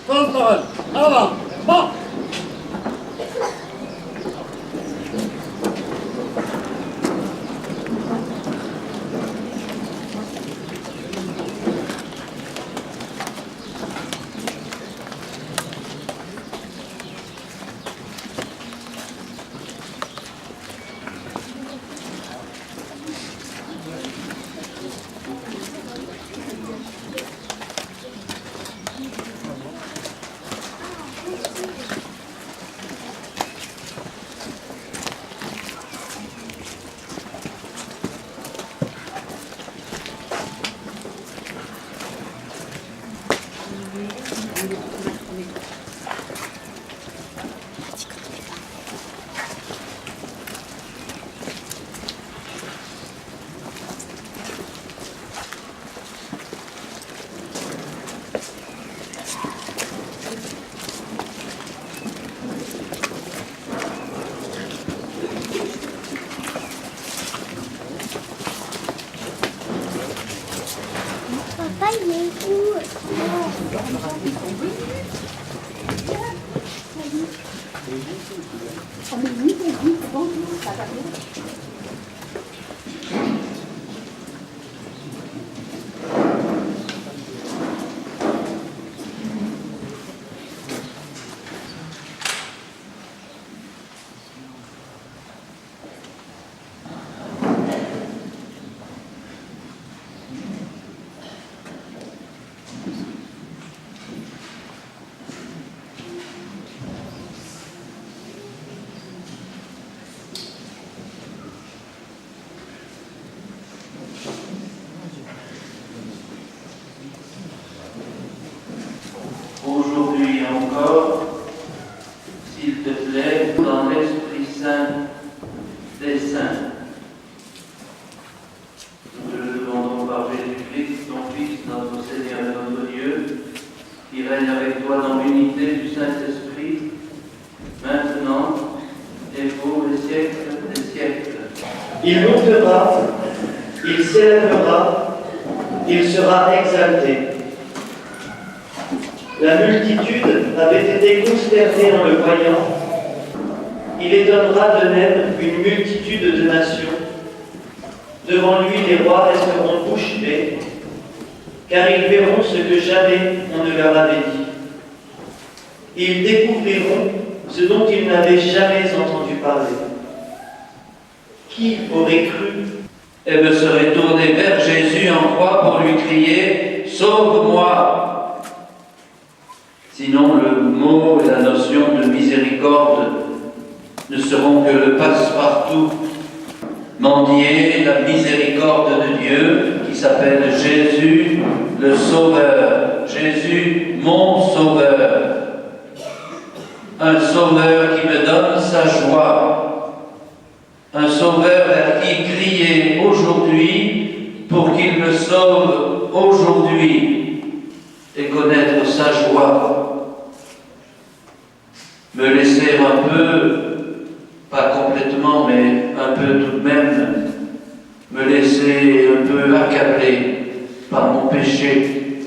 Contrôle. Avant. Bon. Papa, il est où? Aujourd'hui encore, s'il te plaît, dans l'Esprit Saint des saints. Nous te le demandons par Jésus-Christ, ton Fils, notre Seigneur et notre Dieu, qui règne avec toi dans l'unité du Saint-Esprit, maintenant et pour les siècles des siècles. Il montera, il s'élèvera, il sera exalté. La multitude avait été consternée en le voyant. Il étonnera de même une multitude de nations. Devant lui, les rois resteront bouche bée, car ils verront ce que jamais on ne leur avait dit. Ils découvriront ce dont ils n'avaient jamais entendu parler. Qui aurait cru? Et me serait tourné vers Jésus en croix pour lui crier « Sauve-moi !» Sinon, le mot et la notion de miséricorde ne seront que le passe-partout. Mendier la miséricorde de Dieu qui s'appelle Jésus le Sauveur. Jésus, mon Sauveur. Un Sauveur qui me donne sa joie. Un Sauveur vers qui crier aujourd'hui pour qu'il me sauve aujourd'hui et connaître sa joie. Me laisser un peu, pas complètement, mais un peu tout de même, me laisser un peu accabler par mon péché.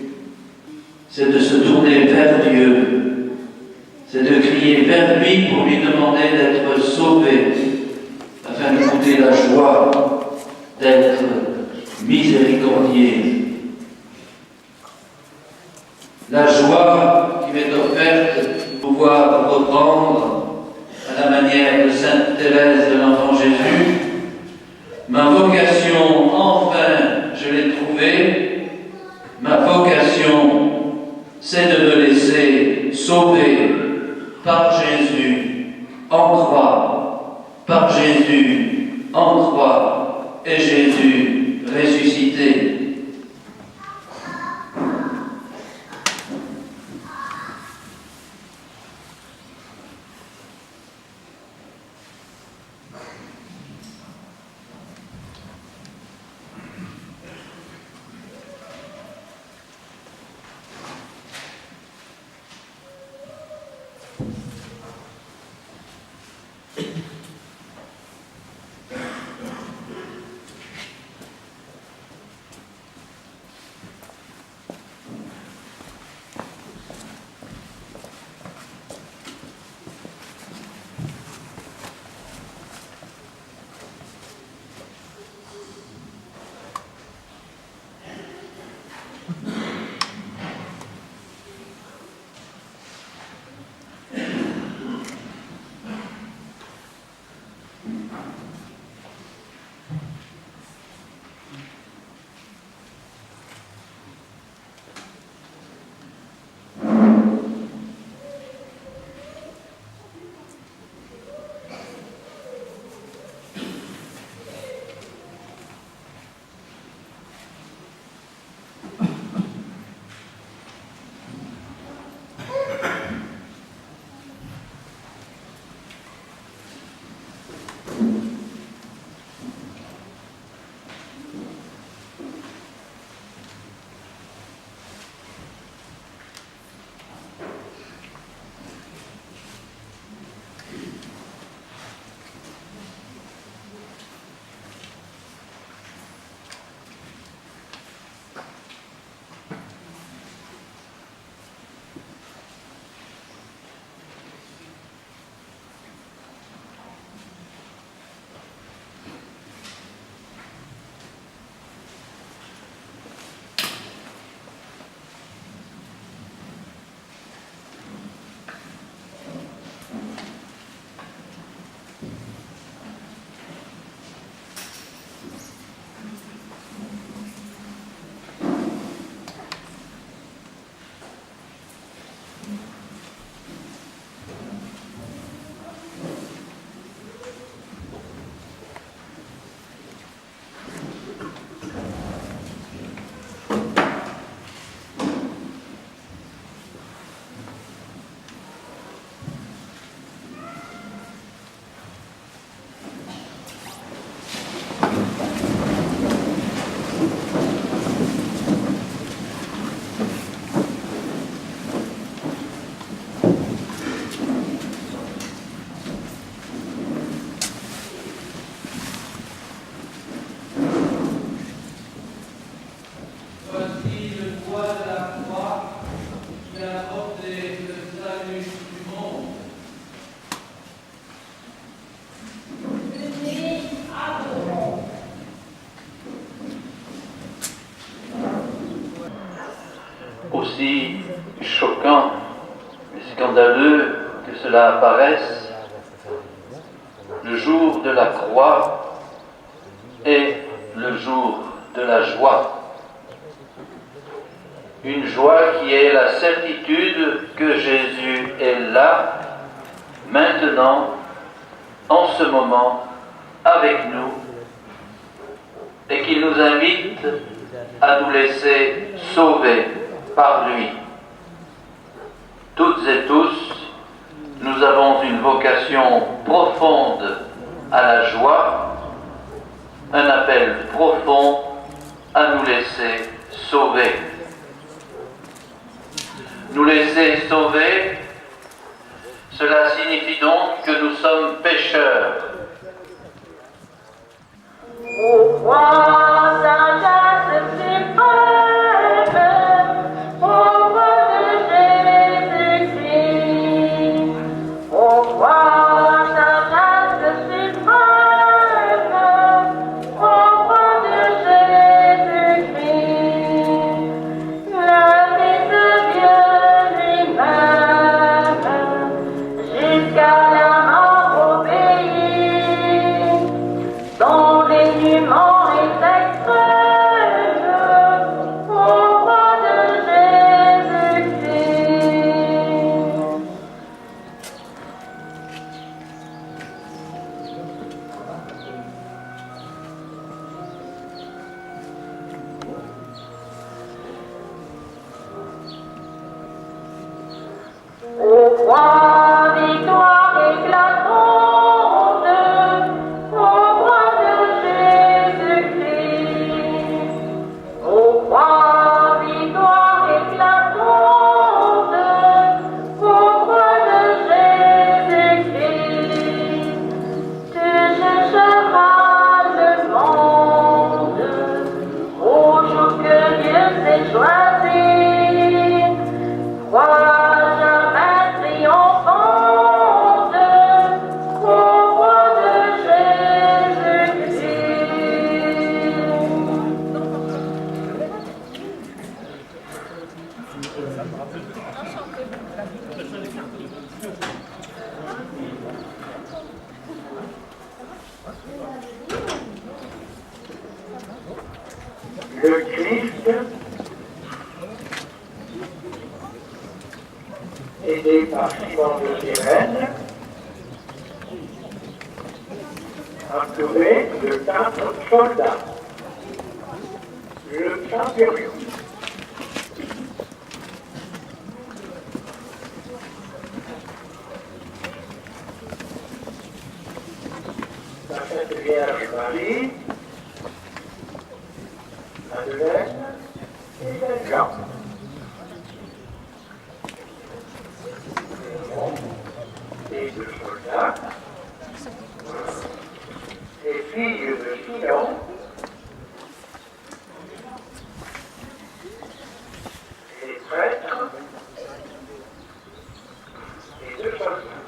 C'est de se tourner vers Dieu, c'est de crier vers lui pour lui demander d'être sauvé, afin de goûter la joie d'être miséricordieux. La joie qui m'est offerte de pouvoir reprendre, à la manière de Sainte Thérèse de l'Enfant Jésus, ma vocation, enfin, je l'ai trouvée. Ma vocation, c'est de me laisser sauver par Jésus en croix, par Jésus en croix et Jésus ressuscité. scandaleux que cela apparaisse, le jour de la croix est le jour de la joie. Une joie qui est la certitude que Jésus est là, maintenant, en ce moment, avec nous, et qu'il nous invite à nous laisser sauver par lui. Toutes et tous, nous avons une vocation profonde à la joie, un appel profond à nous laisser sauver. Nous laisser sauver, cela signifie donc que nous sommes pécheurs. Au roi sagesse suprême, au roi de Jésus-Christ, au roi sagesse suprême, au roi de Jésus-Christ, la vie de Dieu lui-même, jusqu'à la mort obéit. Son dénuement est extrême au roi de Jésus-Christ. Au roi, victoire éclatante, au roi de Jésus-Christ. Au roi, victoire éclatante, au roi de Jésus-Christ. Tu chercheras le monde au jour que Dieu s'est choisi. Crois jamais triomphante au roi de Le Christ, aidé par Simon de Cyrène, entouré de 4 soldats. Le centurion, la Sainte Vierge Marie, Madeleine et Jean. Les 2 soldats, les filles de Sion, les prêtres, les 2 soldats.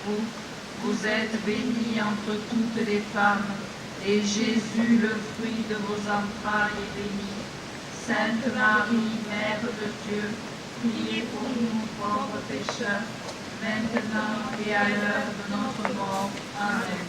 vous. Vous êtes bénie entre toutes les femmes, et Jésus, le fruit de vos entrailles, est béni. Sainte Marie, Mère de Dieu, priez pour nous pauvres pécheurs, maintenant et à l'heure de notre mort. Amen.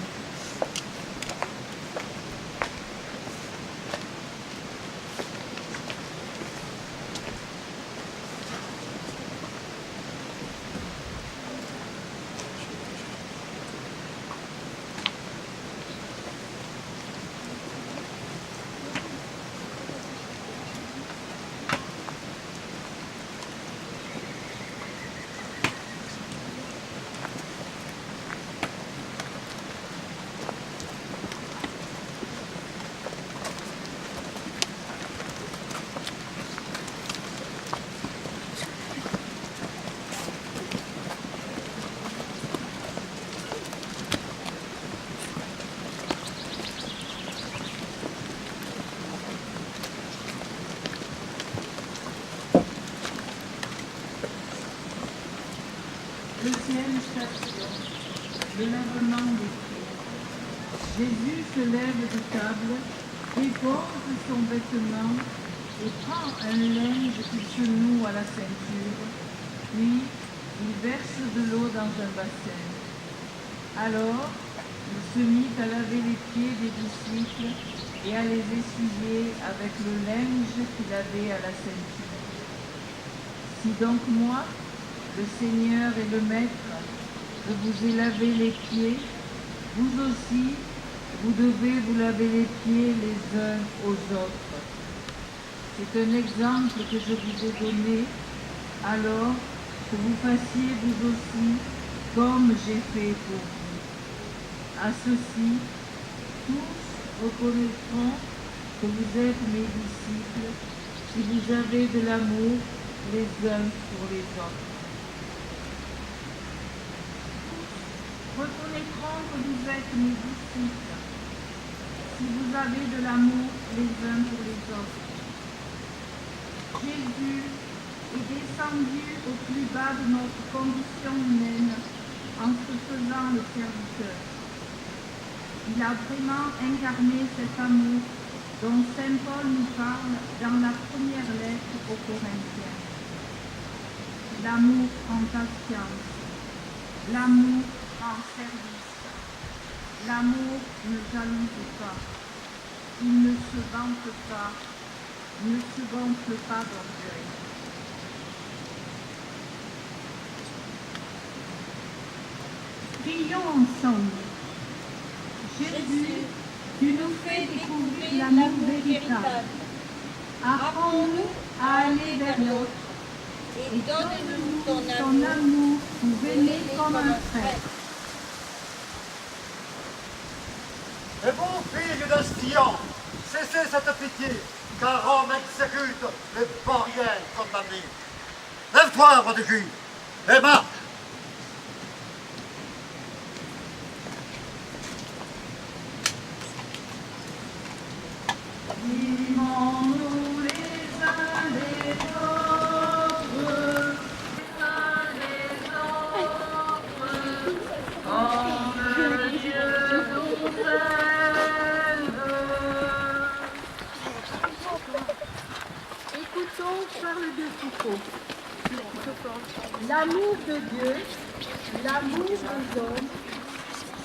Deuxième station, le lavement des pieds. Jésus se lève de table, dépose son vêtement et prend un linge qui se noue à la ceinture, puis il verse de l'eau dans un bassin. Alors, il se mit à laver les pieds des disciples et à les essuyer avec le linge qu'il avait à la ceinture. Si donc moi, le Seigneur et le Maître, je vous ai lavé les pieds, vous aussi, vous devez vous laver les pieds les uns aux autres. C'est un exemple que je vous ai donné, alors que vous fassiez vous aussi comme j'ai fait pour vous. À ceci, tous reconnaîtront que vous êtes mes disciples si vous avez de l'amour les uns pour les autres. Reconnaîtront que vous êtes mes disciples si vous avez de l'amour les uns pour les autres. Jésus est descendu au plus bas de notre condition humaine en se faisant le serviteur. Il a vraiment incarné cet amour dont saint Paul nous parle dans la première lettre aux Corinthiens. L'amour en patience, l'amour en service. L'amour ne jalouse pas, il ne se vante pas, ne se gonfle pas d'orgueil. Prions ensemble. Jésus, tu nous fais découvrir l'amour véritable. Apprends-nous à aller vers l'autre et donne-nous ton amour pour aimer comme un frère. Et vous, filles de Sion, cessez cette pitié, car Rome exécute les barrières condamnés. Lève-toi, roi de Juifs, et marche. Aimons-nous les uns les autres, comme Dieu nous aime. Écoutons Charles de Foucault. L'amour de Dieu, l'amour des hommes,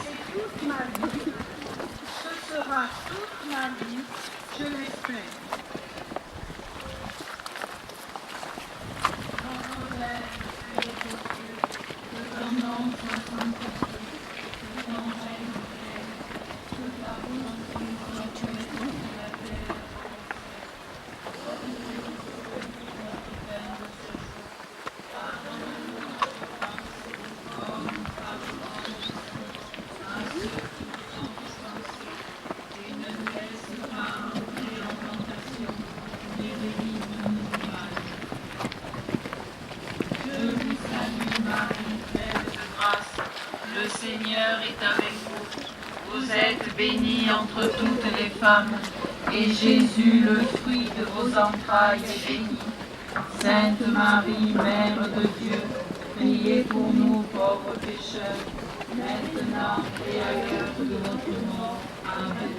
c'est toute ma vie. Ce sera toute ma vie, je l'espère. Le Seigneur est avec vous. Vous êtes bénie entre toutes les femmes, et Jésus, le fruit de vos entrailles, est béni. Sainte Marie, Mère de Dieu, priez pour nous pauvres pécheurs, maintenant et à l'heure de notre mort. Amen.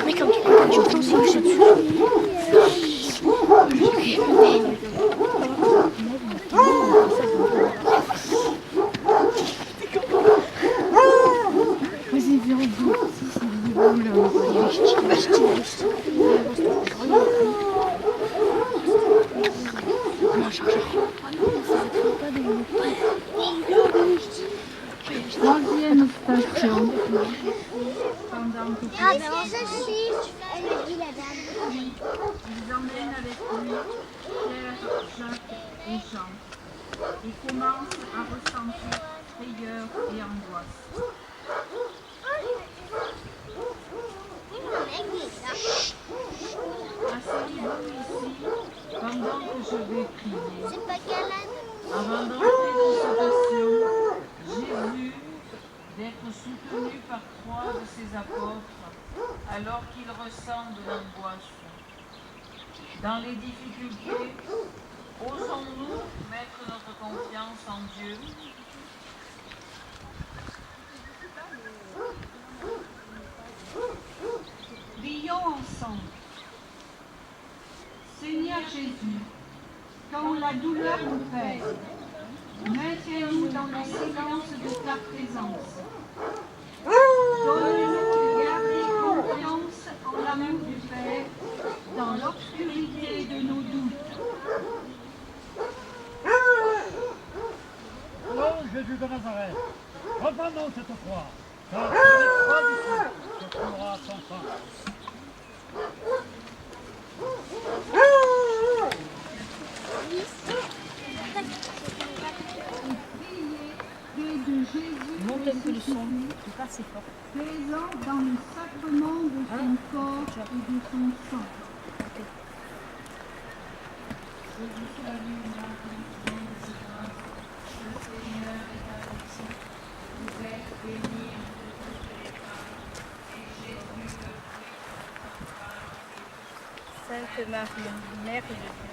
Mais comme j'entends si je suis vas-y, viens au bout. Troisième station. Pendant que Ah, ben on se suit. Elle me dit la dame. ils emmènent avec lui Pierre, Jacques et Jean et commencent à ressentir frayeur et angoisse. Asseyez-vous ici pendant que je vais prier. C'est pas galère. Avant d'entrer dans cette action, Jésus d'être soutenu par 3 de ses apôtres alors qu'il ressent de l'angoisse. Dans les difficultés, osons-nous mettre notre confiance en Dieu? Prions ensemble. Seigneur Jésus, quand la douleur nous pèse, maintiens-nous dans le silence de ta présence. Donne-nous de garder confiance en l'amour du Père dans l'obscurité de nos doutes. Ô Jésus de Nazareth, reprenons cette croix, car ce n'est pas ici que coulera son sang. Priez de Jésus Monte un peu le son, c'est pas assez fort. présent dans le sacrement de son corps et de son sang. Je vous salue Marie, pleine de grâce, le Seigneur est avec vous. Vous êtes bénie entre toutes les femmes, et Jésus, le fruit de votre ventre, Sainte Marie, Mère de Dieu.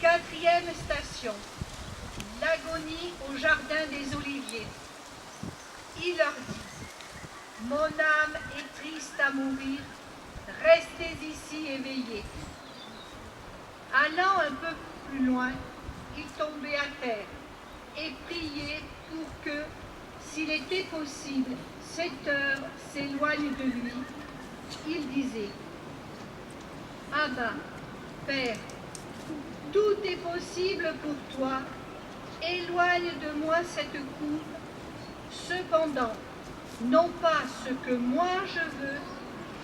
Quatrième station, l'agonie au jardin des Oliviers. Il leur dit, mon âme est triste à mourir, restez ici éveillés. Allant un peu plus loin, il tombait à terre et priait pour que, s'il était possible, cette heure s'éloigne de lui. Il disait, Abba, Père, tout est possible pour toi, éloigne de moi cette coupe. Cependant, non pas ce que moi je veux,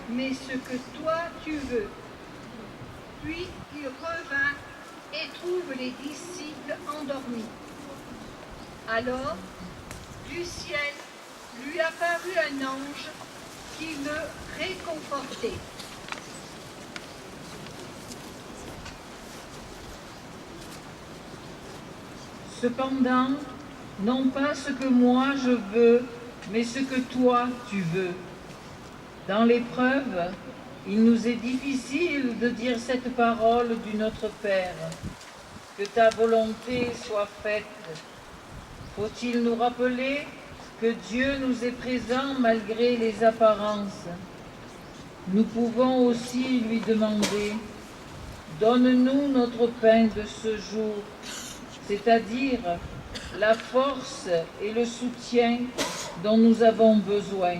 mais ce que toi tu veux. Puis il revint et trouve les disciples endormis. Alors, du ciel lui apparut un ange qui le réconfortait. Cependant, non pas ce que moi je veux, mais ce que toi tu veux. Dans l'épreuve, il nous est difficile de dire cette parole du Notre Père. Que ta volonté soit faite. Faut-il nous rappeler que Dieu nous est présent malgré les apparences? nous pouvons aussi lui demander « Donne-nous notre pain de ce jour », c'est-à-dire la force et le soutien dont nous avons besoin.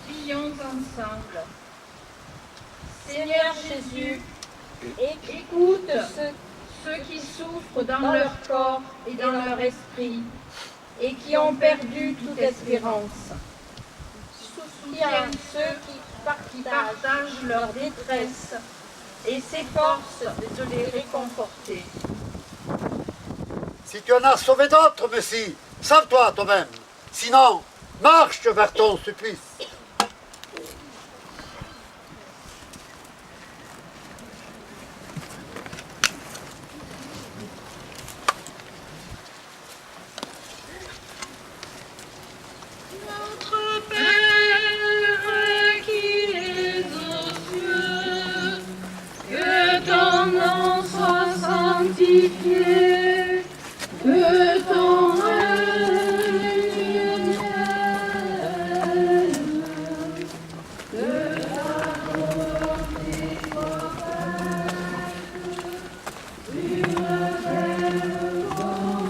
Prions ensemble. Seigneur Jésus, écoute Ceux qui souffrent dans leur corps et dans leur esprit, et qui ont perdu toute espérance. soutiens ceux qui partagent leur détresse Et s'efforce de les réconforter. Si tu en as sauvé d'autres, Messie, sauve-toi toi-même. Sinon, marche vers ton supplice. Notre Père qui es aux cieux, que ton nom soit sanctifié, que ton règne vienne, que ta volonté soit faite sur la terre comme au ciel.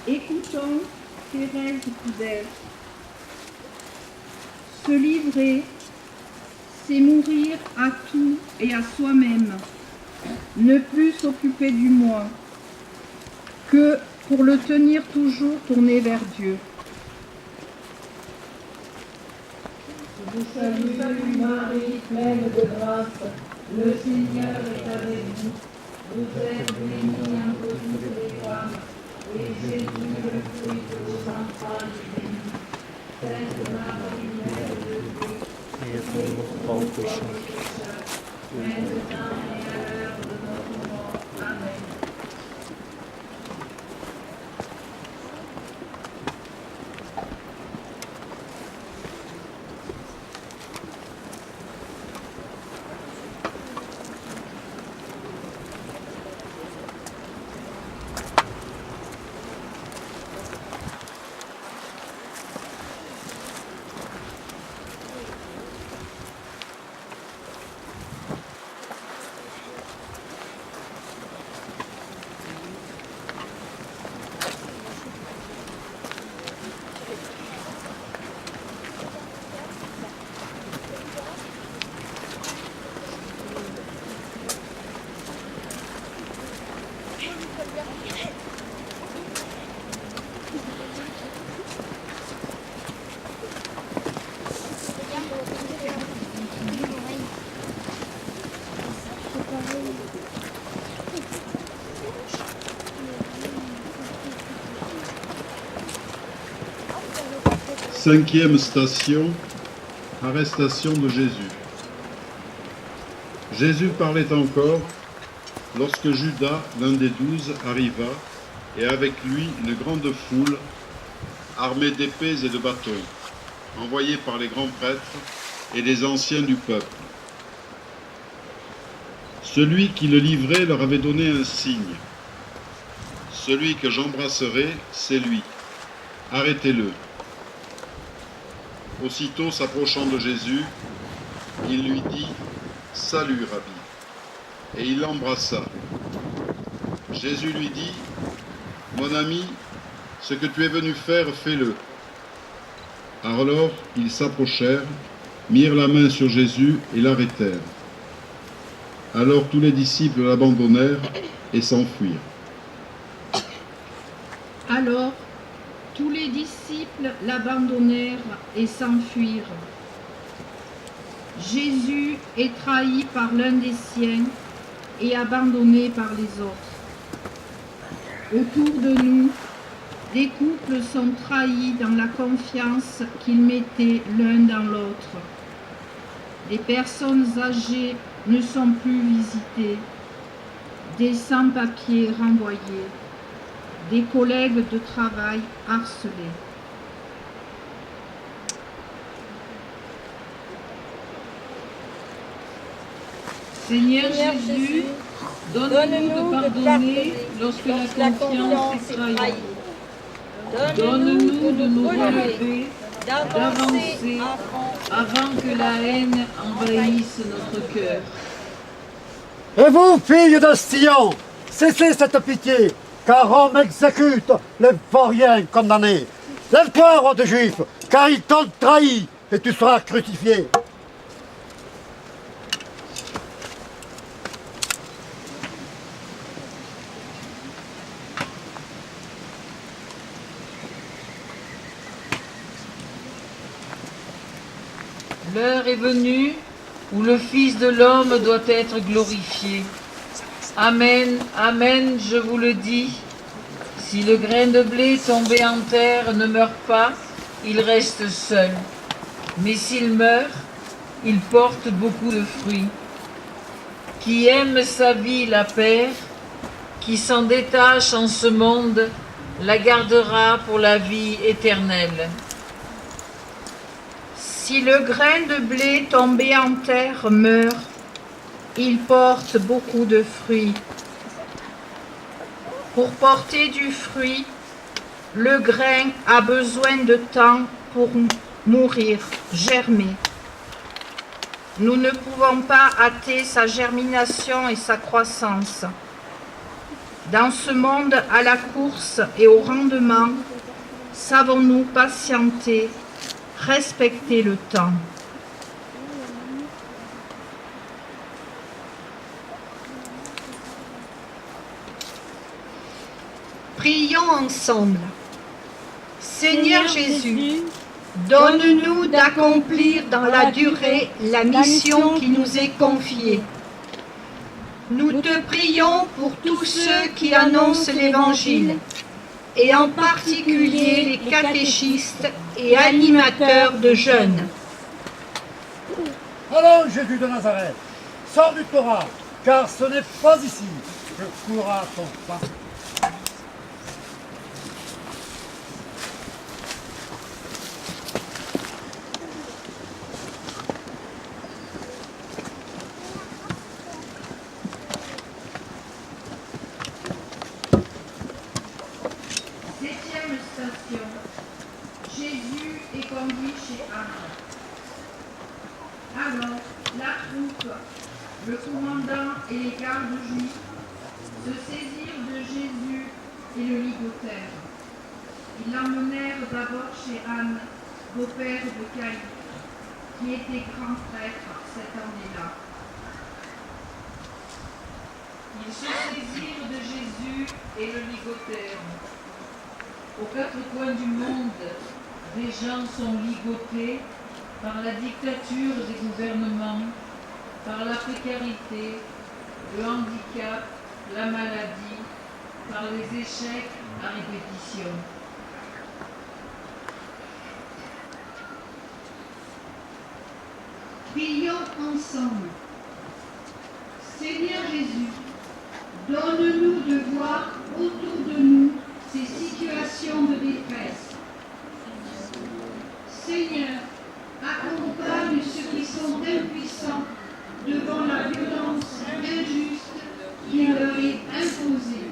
Écoutons Thérèse Couder. Se livrer, c'est mourir à tout et à soi-même, ne plus s'occuper du moi, que pour le tenir toujours tourné vers Dieu. Je vous salue, Marie, pleine de grâce, le Seigneur est avec vous. Vous êtes bénie entre toutes les femmes, et Jésus, le fruit de vos entrailles, est béni. Sainte Marie, Mère de Dieu, priez pour nous pécheurs, maintenant et à l'heure de notre mort. Amen. Cinquième station, arrestation de Jésus. Jésus parlait encore lorsque Judas, l'un des 12, arriva, et avec lui une grande foule, armée d'épées et de bâtons, envoyés par les grands prêtres et les anciens du peuple. Celui qui le livrait leur avait donné un signe. Celui que j'embrasserai, c'est lui. Arrêtez-le. Aussitôt s'approchant de Jésus, il lui dit « Salut, Rabbi !» et il l'embrassa. Jésus lui dit « Mon ami, ce que tu es venu faire, fais-le. » Alors ils s'approchèrent, mirent la main sur Jésus et l'arrêtèrent. Alors tous les disciples l'abandonnèrent et s'enfuirent. disciples l'abandonnèrent et s'enfuirent. Jésus est trahi par l'un des siens et abandonné par les autres. Autour de nous, des couples sont trahis dans la confiance qu'ils mettaient l'un dans l'autre. Des personnes âgées ne sont plus visitées, des sans-papiers renvoyés, des collègues de travail harcelés. Seigneur Jésus, donne-nous de pardonner lorsque la confiance est trahie. Donne-nous de nous relever, d'avancer avant que la haine envahisse notre cœur. Et vous, filles de Sion, cessez cette pitié, car Rome exécute les vauriens condamnés. Lève-toi, roi des Juifs, car ils t'ont trahi, et tu seras crucifié. L'heure est venue où le Fils de l'homme doit être glorifié. Amen, amen, je vous le dis. Si le grain de blé tombé en terre ne meurt pas, il reste seul. Mais s'il meurt, il porte beaucoup de fruits. Qui aime sa vie la perd, qui s'en détache en ce monde, la gardera pour la vie éternelle. Si le grain de blé tombé en terre meurt, il porte beaucoup de fruits. Pour porter du fruit, le grain a besoin de temps pour mûrir, germer. Nous ne pouvons pas hâter sa germination et sa croissance. Dans ce monde à la course et au rendement, savons-nous patienter, respecter le temps? Prions ensemble. Seigneur Jésus, donne-nous d'accomplir dans la durée la mission qui nous est confiée. Nous te prions pour tous ceux qui annoncent l'Évangile, et en particulier les catéchistes et animateurs de jeunes. Allons, Jésus de Nazareth, sors du Torah, car ce n'est pas ici que courra ton pain. Septième station. Jésus est conduit chez Anne. Alors, la troupe, le commandant et les gardes juifs se saisirent de Jésus et le ligotèrent. Ils l'emmenèrent d'abord chez Anne, beau-père de Caïphe, qui était grand prêtre cette année-là. Ils se saisirent de Jésus et le ligotèrent. Aux quatre coins du monde, des gens sont ligotés par la dictature des gouvernements, par la précarité, le handicap, la maladie, par les échecs à répétition. Prions ensemble. Seigneur Jésus, donne-nous de voir autour de nous ces situations de détresse. Seigneur, accompagne ceux qui sont impuissants devant la violence injuste qui leur est imposée.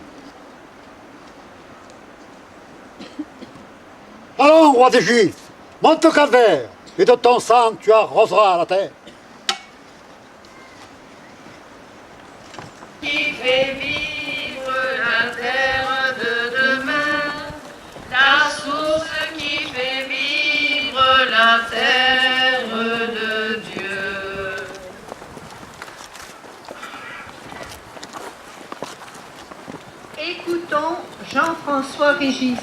Allons, roi des Juifs, monte au calvaire, et de ton sang tu arroseras la terre. Qui fait vivre la terre de demain, la source qui fait vivre la terre de Dieu. Écoutons Jean-François Régis.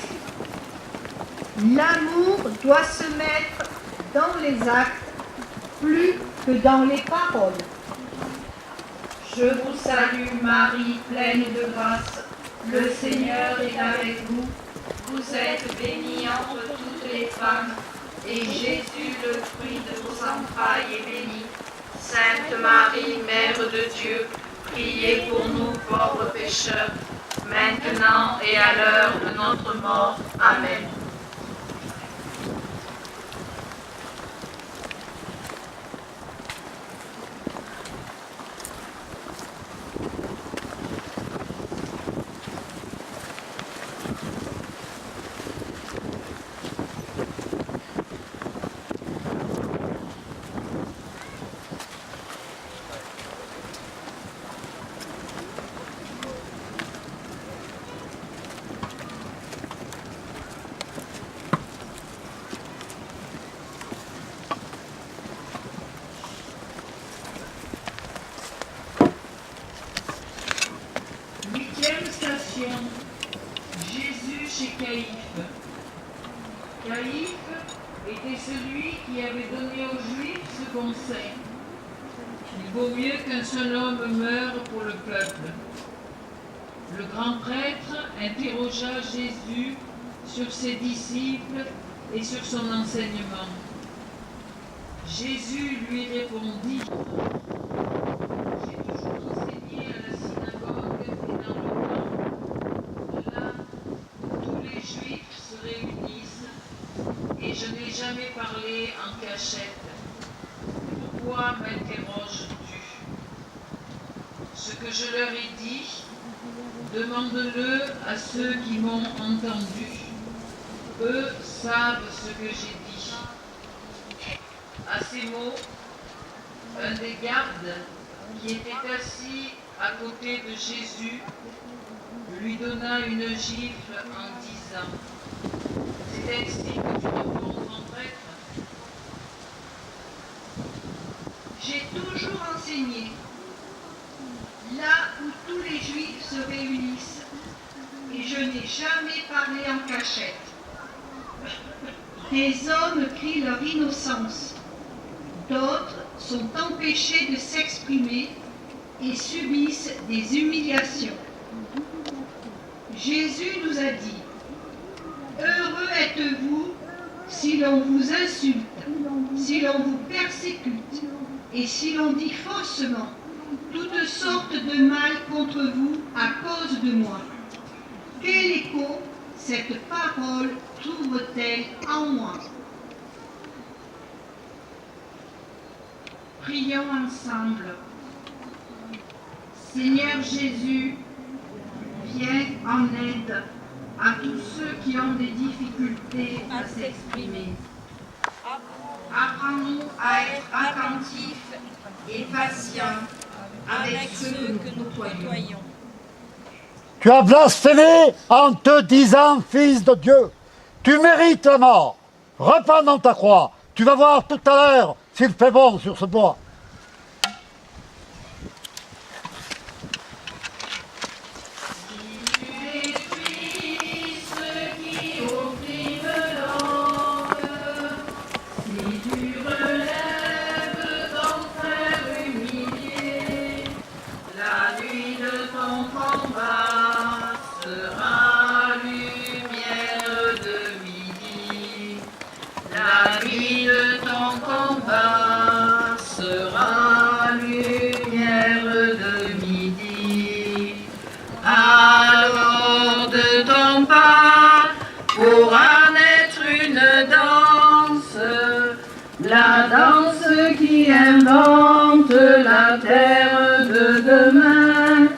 L'amour doit se mettre dans les actes plus que dans les paroles. Je vous salue Marie, pleine de grâce. Le Seigneur est avec vous. Vous êtes bénie entre toutes les femmes, et Jésus, le fruit de vos entrailles, est béni. Sainte Marie, Mère de Dieu, priez pour nous pauvres pécheurs, maintenant et à l'heure de notre mort. Amen. Jésus chez Caïphe. Caïphe était celui qui avait donné aux Juifs ce conseil. Il vaut mieux qu'un seul homme meure pour le peuple. Le grand prêtre interrogea Jésus sur ses disciples et sur son enseignement. Jésus lui répondit: j'ai toujours enseigné à la synagogue et dans le temple, là où tous les Juifs se réunissent, et je n'ai jamais parlé en cachette. Pourquoi m'interroges-tu? Ce que je leur ai dit, demande-le à ceux qui m'ont entendu. Eux savent ce que j'ai dit. À ces mots, un des gardes qui était assis à côté de Jésus lui donna une gifle en disant: c'est ainsi que tu réponds, grand prêtre? J'ai toujours enseigné là où tous les Juifs se réunissent, et je n'ai jamais parlé en cachette. Des hommes crient leur innocence, d'autres sont empêchés de s'exprimer et subissent des humiliations. Jésus nous a dit: heureux êtes-vous si l'on vous insulte, si l'on vous persécute et si l'on dit faussement toutes sortes de mal contre vous à cause de moi. Quel écho cette parole trouve-t-elle en moi? Prions ensemble. Seigneur Jésus, viens en aide à tous ceux qui ont des difficultés à s'exprimer. Apprends-nous à être attentifs et patients avec ceux que nous côtoyons. Tu as blasphémé en te disant fils de Dieu. Tu mérites la mort. Repends dans ta croix. Tu vas voir tout à l'heure s'il fait bon sur ce bois. La danse qui invente la terre de demain,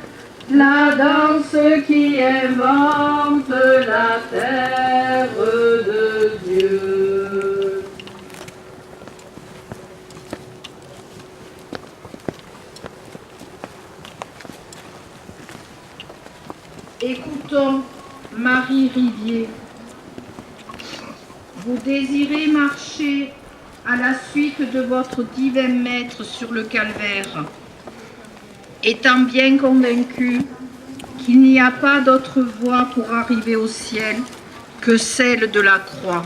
la danse qui invente la terre de Dieu. Écoutons Marie Rivier. Vous désirez marcher à la suite de votre divin Maître sur le calvaire, étant bien convaincu qu'il n'y a pas d'autre voie pour arriver au ciel que celle de la croix.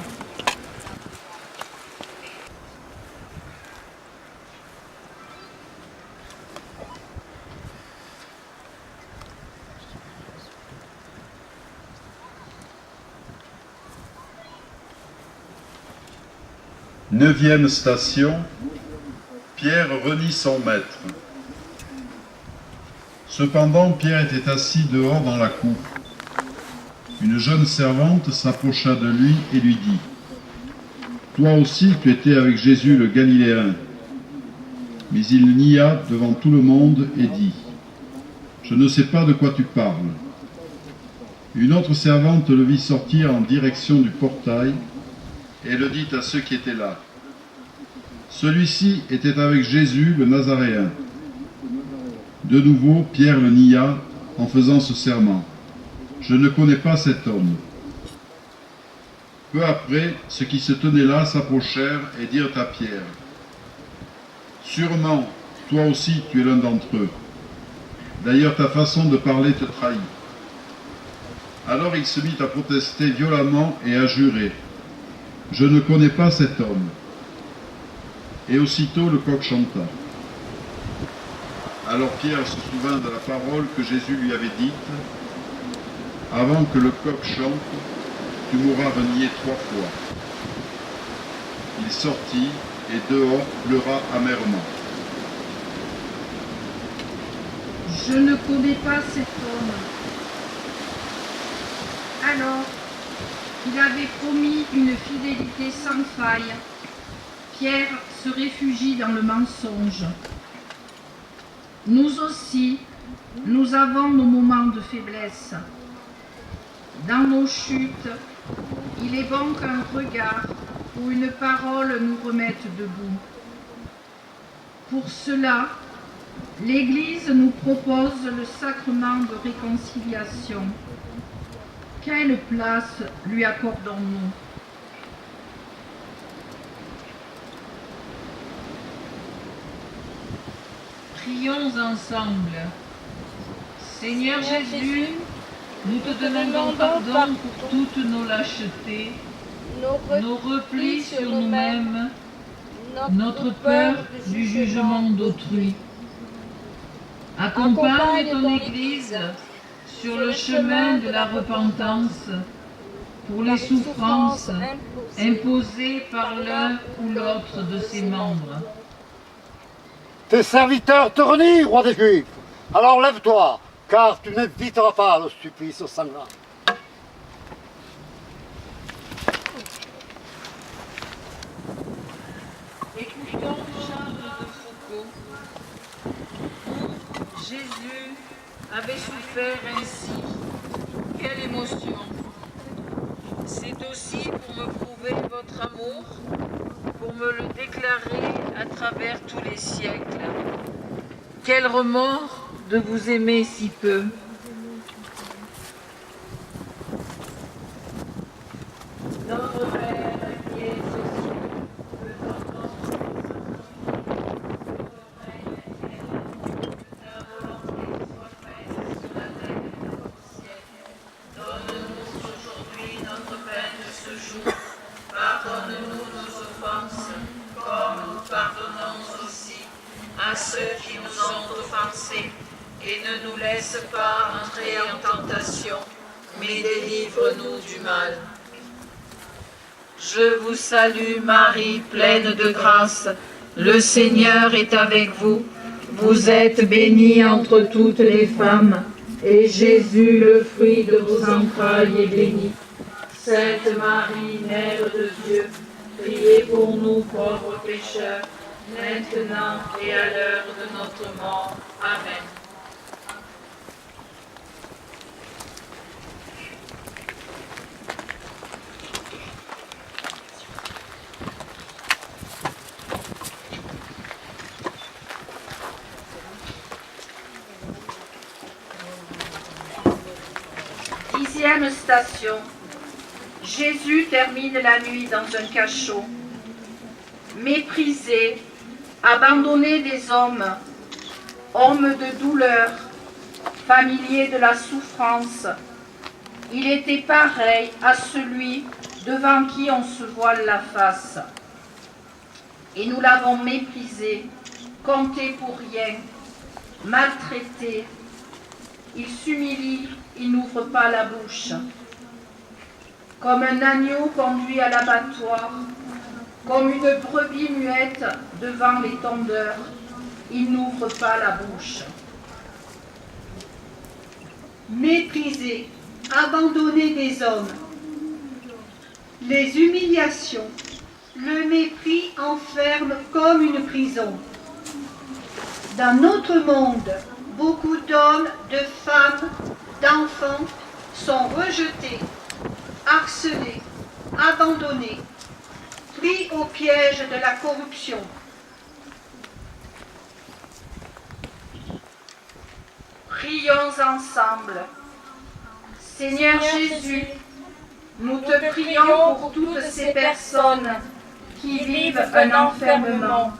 Neuvième station, Pierre renie son maître. Cependant, Pierre était assis dehors dans la cour. Une jeune servante s'approcha de lui et lui dit : « Toi aussi, tu étais avec Jésus le Galiléen. » Mais il nia devant tout le monde et dit : « Je ne sais pas de quoi tu parles. » Une autre servante le vit sortir en direction du portail et le dit à ceux qui étaient là. Celui-ci était avec Jésus le Nazaréen. De nouveau, Pierre le nia en faisant ce serment. Je ne connais pas cet homme. Peu après, ceux qui se tenaient là s'approchèrent et dirent à Pierre : Sûrement, toi aussi tu es l'un d'entre eux. D'ailleurs, ta façon de parler te trahit. Alors il se mit à protester violemment et à jurer : Je ne connais pas cet homme. Et aussitôt le coq chanta. Alors Pierre se souvint de la parole que Jésus lui avait dite : Avant que le coq chante, tu m'auras renié 3 fois. Il sortit et dehors pleura amèrement. Je ne connais pas cet homme. Alors qu'il avait promis une fidélité sans faille, Pierre se réfugie dans le mensonge. Nous aussi, nous avons nos moments de faiblesse. Dans nos chutes, il est bon qu'un regard ou une parole nous remette debout. Pour cela, l'Église nous propose le sacrement de réconciliation. Quelle place lui accordons-nous ? Prions ensemble. Seigneur Jésus, nous te demandons pardon pour toutes nos lâchetés, nos replis sur nous-mêmes, notre peur du jugement d'autrui. Accompagne ton Église sur le chemin de la repentance pour les souffrances imposées par l'un ou l'autre de ses membres. Tes serviteurs te renient, roi des Juifs. Alors lève-toi, car tu n'éviteras pas le supplice sanglant. Écoutons Chambre de Foucault. Jésus avait souffert ainsi. Quelle émotion! C'est aussi pour me prouver votre amour, pour me le déclarer à travers tous les siècles. Quel remords de vous aimer si peu! Notre Père qui es aux cieux, que ton nom à ceux qui nous ont offensés, et ne nous laisse pas entrer en tentation, mais délivre-nous du mal. Je vous salue Marie, pleine de grâce, le Seigneur est avec vous. Vous êtes bénie entre toutes les femmes, et Jésus, le fruit de vos entrailles, est béni. Sainte Marie, Mère de Dieu, priez pour nous pauvres pécheurs, maintenant et à l'heure de notre mort. Amen. Dixième station. Jésus termine la nuit dans un cachot. Méprisé, abandonné des hommes, homme de douleur, familier de la souffrance, Il était pareil à celui devant qui on se voile la face. Et nous l'avons méprisé, compté pour rien, maltraité. Il s'humilie, il n'ouvre pas la bouche. Comme un agneau conduit à l'abattoir, comme une brebis muette devant les tondeurs, il n'ouvre pas la bouche. Méprisé, abandonné des hommes. Les humiliations, le mépris enferme comme une prison. Dans notre monde, beaucoup d'hommes, de femmes, d'enfants sont rejetés, harcelés, abandonnés, pris au piège de la corruption. Prions ensemble. Seigneur Jésus, nous te prions pour toutes ces personnes qui vivent un enfermement,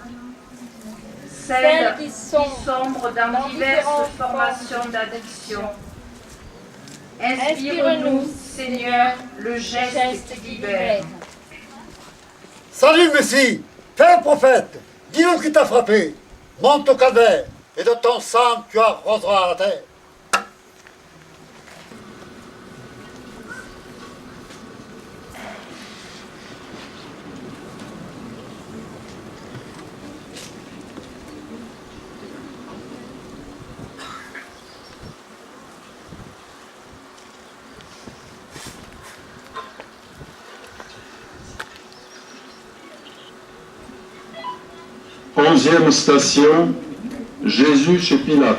celles qui sombrent dans diverses formations d'addiction. Inspire-nous, Seigneur, le geste qui libère. Salut, Messie, fais prophète, dis-nous qui t'a frappé. Monte au calvaire, et de ton sang tu arroseras la terre. Onzième station, Jésus chez Pilate.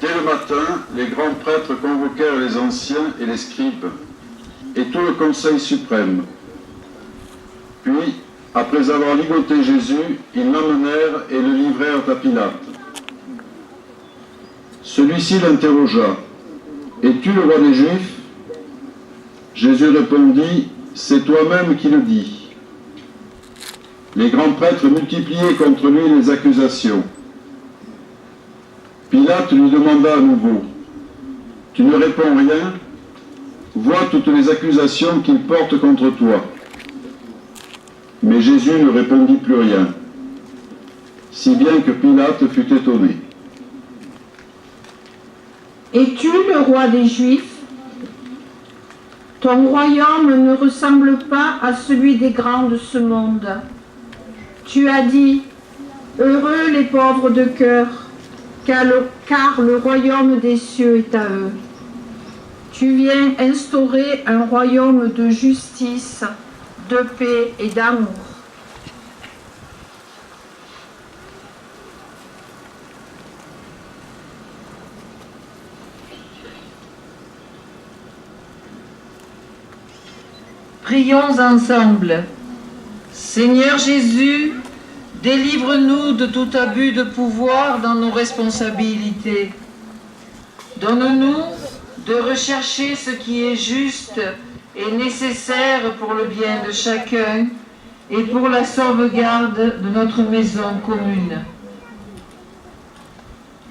Dès le matin, les grands prêtres convoquèrent les anciens et les scribes, et tout le conseil suprême. Puis, après avoir ligoté Jésus, ils l'emmenèrent et le livrèrent à Pilate. Celui-ci l'interrogea. « Es-tu le roi des Juifs ?» Jésus répondit, « C'est toi-même qui le dis. » Les grands prêtres multipliaient contre lui les accusations. Pilate lui demanda à nouveau, « Tu ne réponds rien? Vois toutes les accusations qu'il porte contre toi. » Mais Jésus ne répondit plus rien, si bien que Pilate fut étonné. « Es-tu le roi des Juifs? Ton royaume ne ressemble pas à celui des grands de ce monde. Tu as dit, heureux les pauvres de cœur, car le royaume des cieux est à eux. Tu viens instaurer un royaume de justice, de paix et d'amour. Prions ensemble. Seigneur Jésus, délivre-nous de tout abus de pouvoir dans nos responsabilités. Donne-nous de rechercher ce qui est juste et nécessaire pour le bien de chacun et pour la sauvegarde de notre maison commune.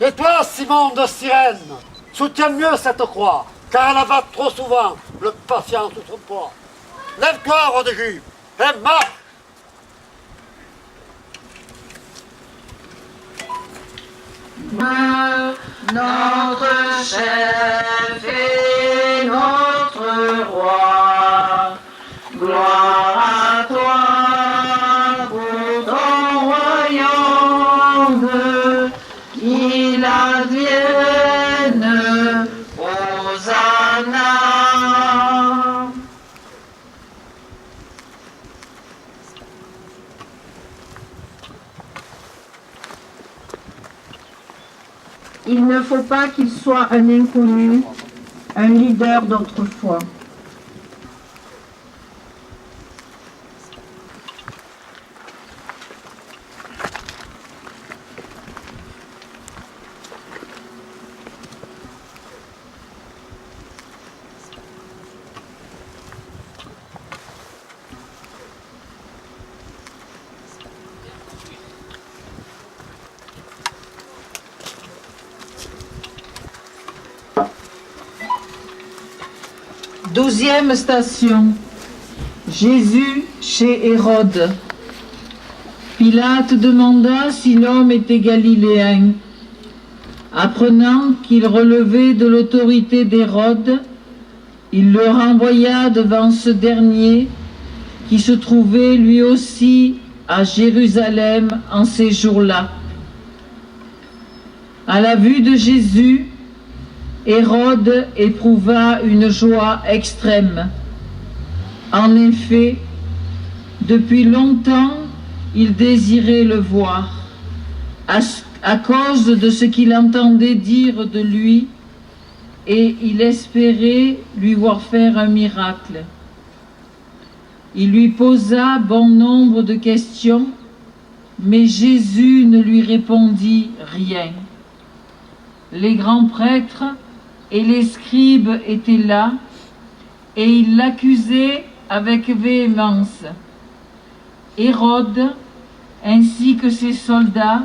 Et toi, Simon de Cyrène, soutiens mieux cette croix, car elle abat trop souvent le patient sous son poids. Lève-toi, roi des Juifs, et marche! Notre chef et notre roi, gloire à toi pour ton royaume, il advienne, Hosanna. Il ne faut pas qu'il soit un inconnu, un leader d'autrefois. 12e station. Jésus chez Hérode. Pilate demanda si l'homme était galiléen. Apprenant qu'il relevait de l'autorité d'Hérode, il le renvoya devant ce dernier qui se trouvait lui aussi à Jérusalem en ces jours-là. À la vue de Jésus, Hérode éprouva une joie extrême. En effet, depuis longtemps, il désirait le voir, à cause de ce qu'il entendait dire de lui, et il espérait lui voir faire un miracle. Il lui posa bon nombre de questions, mais Jésus ne lui répondit rien. Les grands prêtres et les scribes étaient là, et ils l'accusaient avec véhémence. Hérode, ainsi que ses soldats,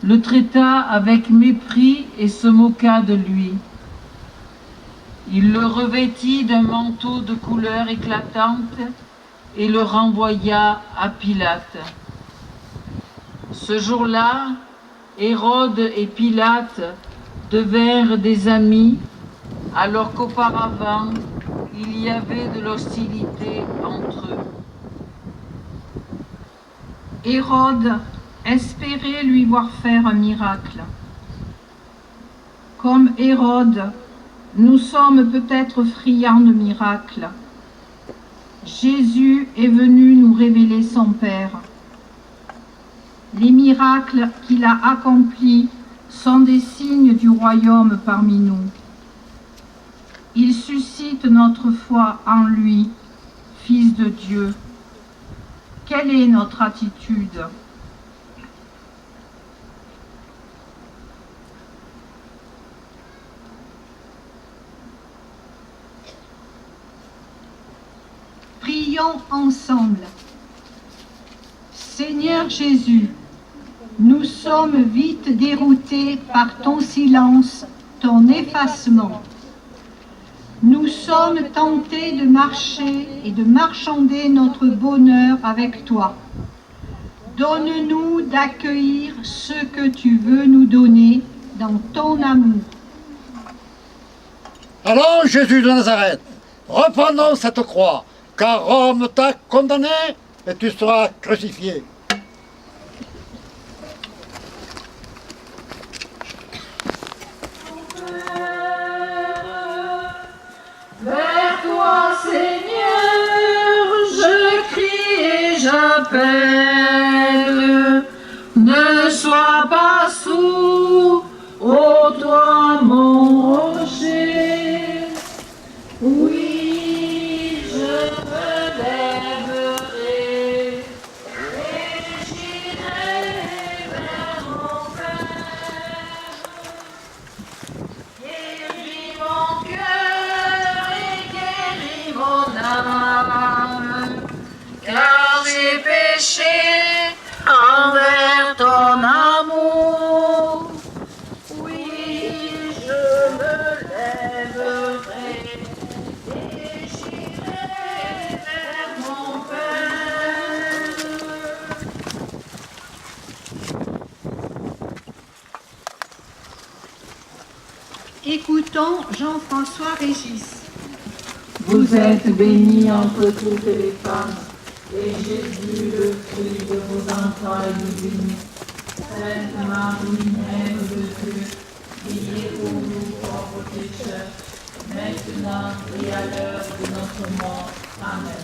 le traita avec mépris et se moqua de lui. Il le revêtit d'un manteau de couleur éclatante et le renvoya à Pilate. Ce jour-là, Hérode et Pilate devinrent des amis, alors qu'auparavant, il y avait de l'hostilité entre eux. Hérode espérait lui voir faire un miracle. Comme Hérode, nous sommes peut-être friands de miracles. Jésus est venu nous révéler son Père. Les miracles qu'il a accomplis sont des signes du royaume parmi nous. Il suscite notre foi en lui, Fils de Dieu. Quelle est notre attitude ? Prions ensemble. Seigneur Jésus, nous sommes vite déroutés par ton silence, ton effacement. Nous sommes tentés de marcher et de marchander notre bonheur avec toi. Donne-nous d'accueillir ce que tu veux nous donner dans ton amour. Allons, Jésus de Nazareth, reprenons cette croix, car Rome t'a condamné et tu seras crucifié. Vers toi, Seigneur, je crie et j'appelle. Ne sois pas sourd, ô toi mon rocher. Oui, je me lèverai et j'irai vers mon Père. Guéris mon cœur et guéris mon âme, car j'ai péché envers ton amour. Oui, je me lèverai et j'irai vers mon Père. Écoutons Jean-François Régis. Vous êtes bénie entre toutes les femmes, et Jésus, le fruit de vos entrailles, est béni. Sainte Marie, Mère de Dieu, priez pour nous pauvres pécheurs, maintenant et à l'heure de notre mort. Amen.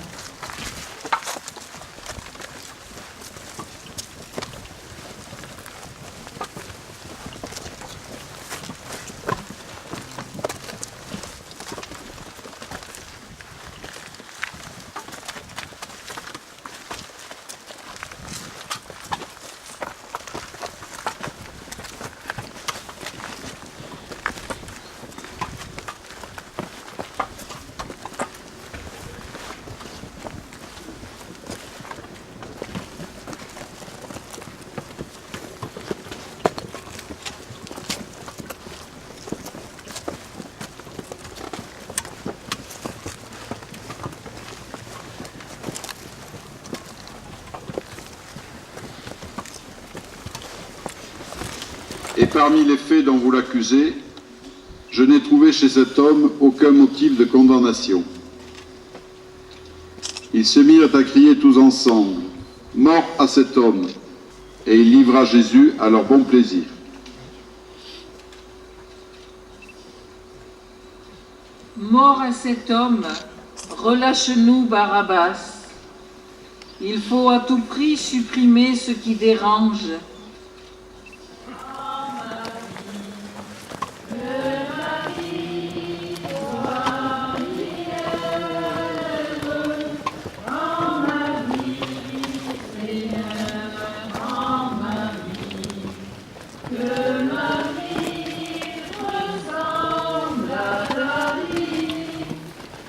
parmi les faits dont vous l'accusez, je n'ai trouvé chez cet homme aucun motif de condamnation. » Ils se mirent à crier tous ensemble, « Mort à cet homme !» Et il livra Jésus à leur bon plaisir. Mort à cet homme, relâche-nous Barabbas. Il faut à tout prix supprimer ce qui dérange.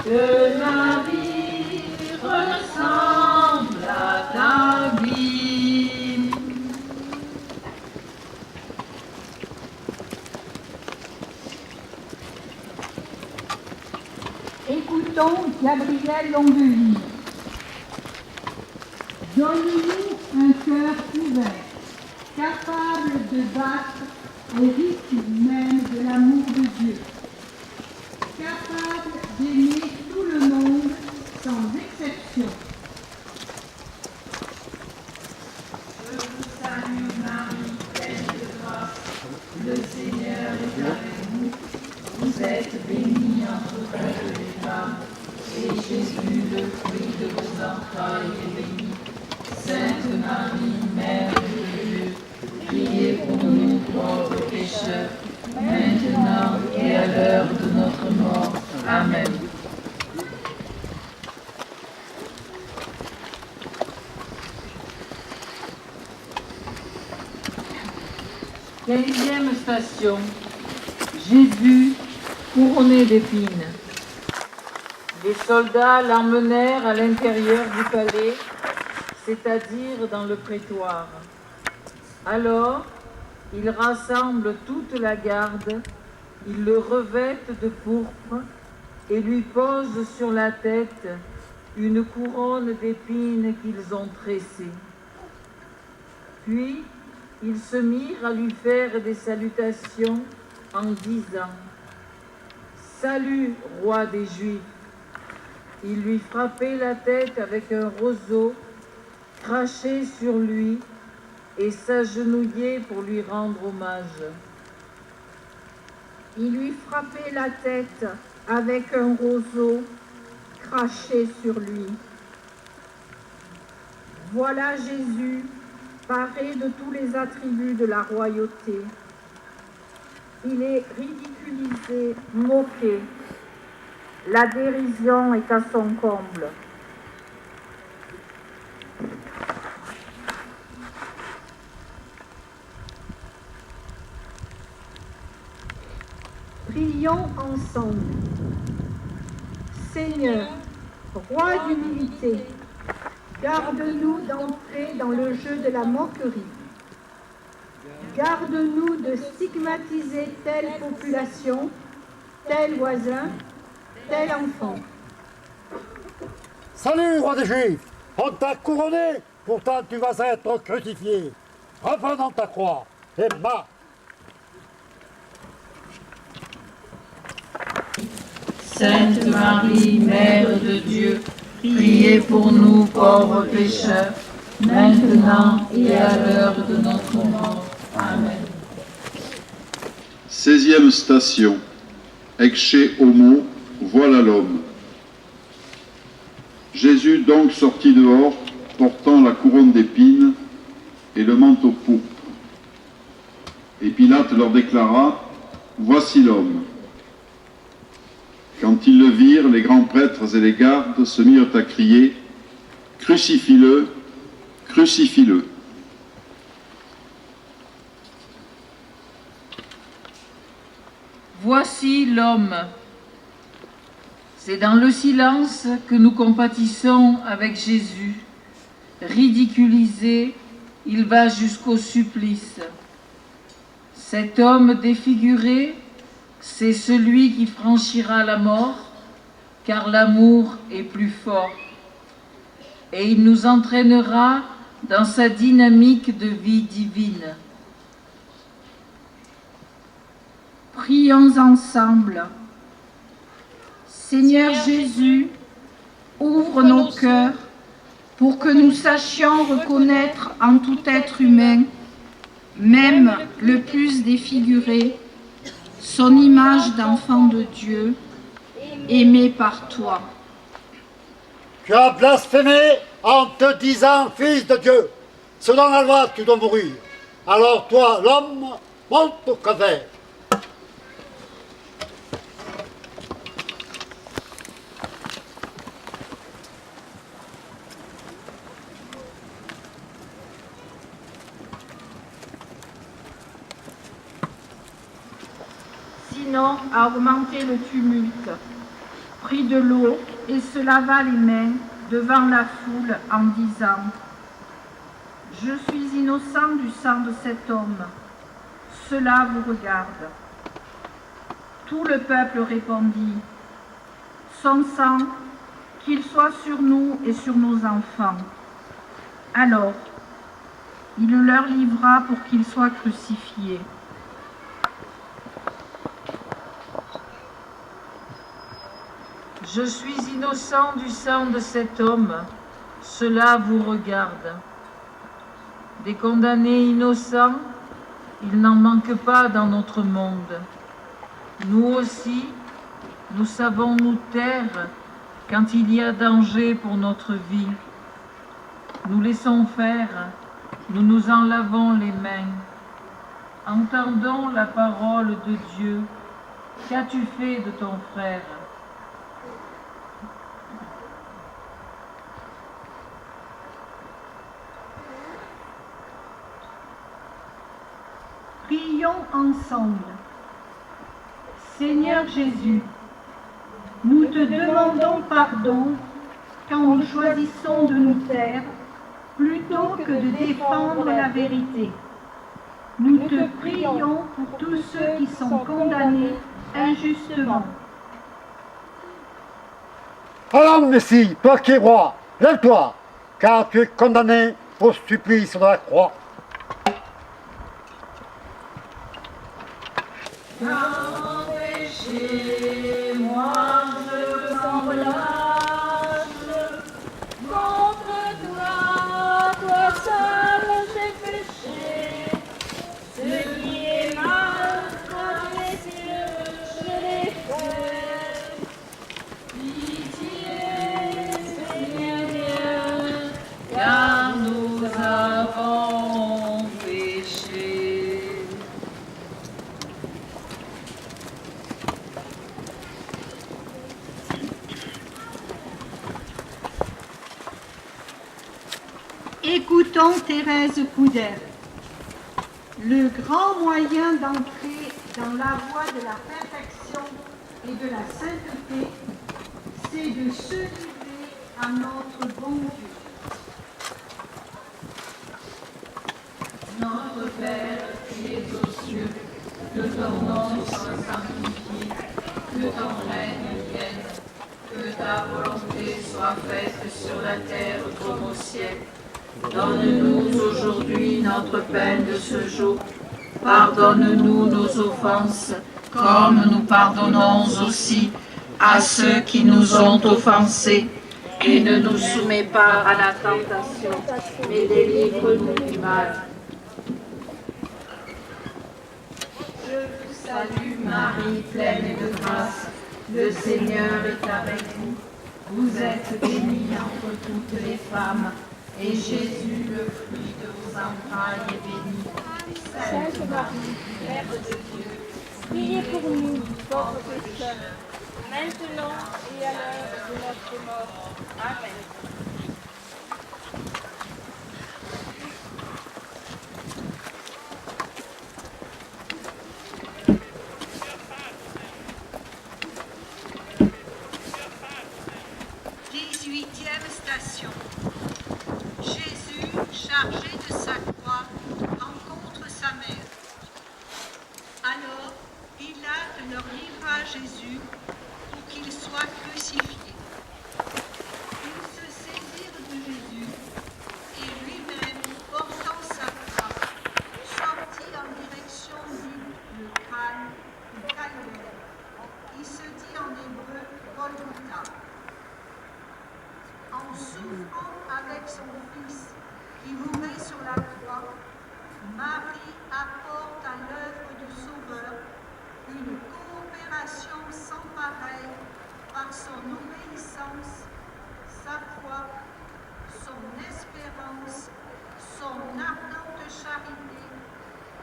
Que ma vie ressemble à ta vie. Écoutons Gabriel Longueville. Donne-nous un cœur ouvert, capable de battre au rythme même de l'amour de Dieu, capable d'aimer tout le monde sans exception. Je vous salue Marie, pleine de grâce, le Seigneur est avec vous. Vous êtes bénie entre toutes les femmes, et Jésus, le fruit de vos entrailles, est béni. Sainte Marie, Mère de Dieu, priez pour nous pauvres pécheurs, maintenant et à l'heure de notre mort. Amen. Quinzième station. Jésus couronné d'épines. Les soldats l'emmenèrent à l'intérieur du palais, c'est-à-dire dans le prétoire. Alors, ils rassemblent toute la garde, ils le revêtent de pourpre et lui posent sur la tête une couronne d'épines qu'ils ont tressée. Puis, ils se mirent à lui faire des salutations en disant « Salut, roi des Juifs !» Ils lui frappaient la tête avec un roseau, crachaient sur lui et s'agenouillaient pour lui rendre hommage. Il lui frappait la tête avec un roseau, craché sur lui. Voilà Jésus, paré de tous les attributs de la royauté. Il est ridiculisé, moqué. La dérision est à son comble. Prions ensemble. Seigneur, roi d'humilité, garde-nous d'entrer dans le jeu de la moquerie. Garde-nous de stigmatiser telle population, tel voisin, tel enfant. Salut, roi des Juifs! On t'a couronné, pourtant tu vas être crucifié. Reprenons ta croix et marche. Sainte Marie, Mère de Dieu, priez pour nous pauvres pécheurs, maintenant et à l'heure de notre mort. Amen. 16e station. Ecce homo, voilà l'homme. Jésus donc sortit dehors, portant la couronne d'épines et le manteau pourpre. Et Pilate leur déclara, « Voici l'homme. » Quand ils le virent, les grands prêtres et les gardes se mirent à crier, « Crucifie-le, crucifie-le !» Voici l'homme. C'est dans le silence que nous compatissons avec Jésus. Ridiculisé, il va jusqu'au supplice. Cet homme défiguré, c'est celui qui franchira la mort, car l'amour est plus fort. Et il nous entraînera dans sa dynamique de vie divine. Prions ensemble. Seigneur Jésus, ouvre nos cœurs pour que nous sachions reconnaître en tout être humain, même le plus défiguré, son image d'enfant de Dieu, aimé par toi. Tu as blasphémé en te disant fils de Dieu. Selon la loi, tu dois mourir. Alors toi, l'homme, monte au calvaire. Sinon, a augmenté le tumulte, prit de l'eau et se lava les mains devant la foule en disant « Je suis innocent du sang de cet homme, cela vous regarde. » Tout le peuple répondit « Son sang, qu'il soit sur nous et sur nos enfants. » Alors, il le leur livra pour qu'ils soient crucifiés. Je suis innocent du sang de cet homme, cela vous regarde. Des condamnés innocents, il n'en manque pas dans notre monde. Nous aussi, nous savons nous taire quand il y a danger pour notre vie. Nous laissons faire, nous nous en lavons les mains. Entendons la parole de Dieu. Qu'as-tu fait de ton frère ? Prions ensemble. Seigneur Jésus, nous te demandons pardon quand nous choisissons de nous taire plutôt que de défendre la vérité. Nous te prions pour tous ceux qui sont condamnés injustement. Alors, Messie, toi qui es roi, lève-toi, car tu es condamné au supplice de la croix. Empêchez-moi, je m'en relâche. Contre toi, toi seul, j'ai péché. Ce qui est mal à tes yeux, je l'ai fait. Pitié, Seigneur, car nous avons péché. Écoutons Thérèse Couder. Le grand moyen d'entrer dans la voie de la perfection et de la sainteté, c'est de se livrer à notre bon Dieu. Notre Père qui es aux cieux, que ton nom soit sanctifié, que ton règne vienne, que ta volonté soit faite sur la terre comme au ciel. Donne-nous aujourd'hui notre pain de ce jour. Pardonne-nous nos offenses, comme nous pardonnons aussi à ceux qui nous ont offensés. Et ne nous soumets pas à la tentation, mais délivre-nous du mal. Je vous salue Marie, pleine de grâce. Le Seigneur est avec vous. Vous êtes bénie entre toutes les femmes. Et Jésus, le fruit de vos entrailles, est béni. Sainte Marie, Mère de Dieu, priez pour nous, pauvres pécheurs, maintenant et à l'heure de notre mort. Amen. Station. Jésus, chargé de sa croix, rencontre sa mère. Alors, Pilate leur livra Jésus pour qu'il soit crucifié. Ils se saisirent de Jésus et lui-même, portant sa croix, sortit en direction d'Île le crâne pour la croix, Marie apporte à l'œuvre du Sauveur une coopération sans pareil par son obéissance, sa foi, son espérance, son ardente charité,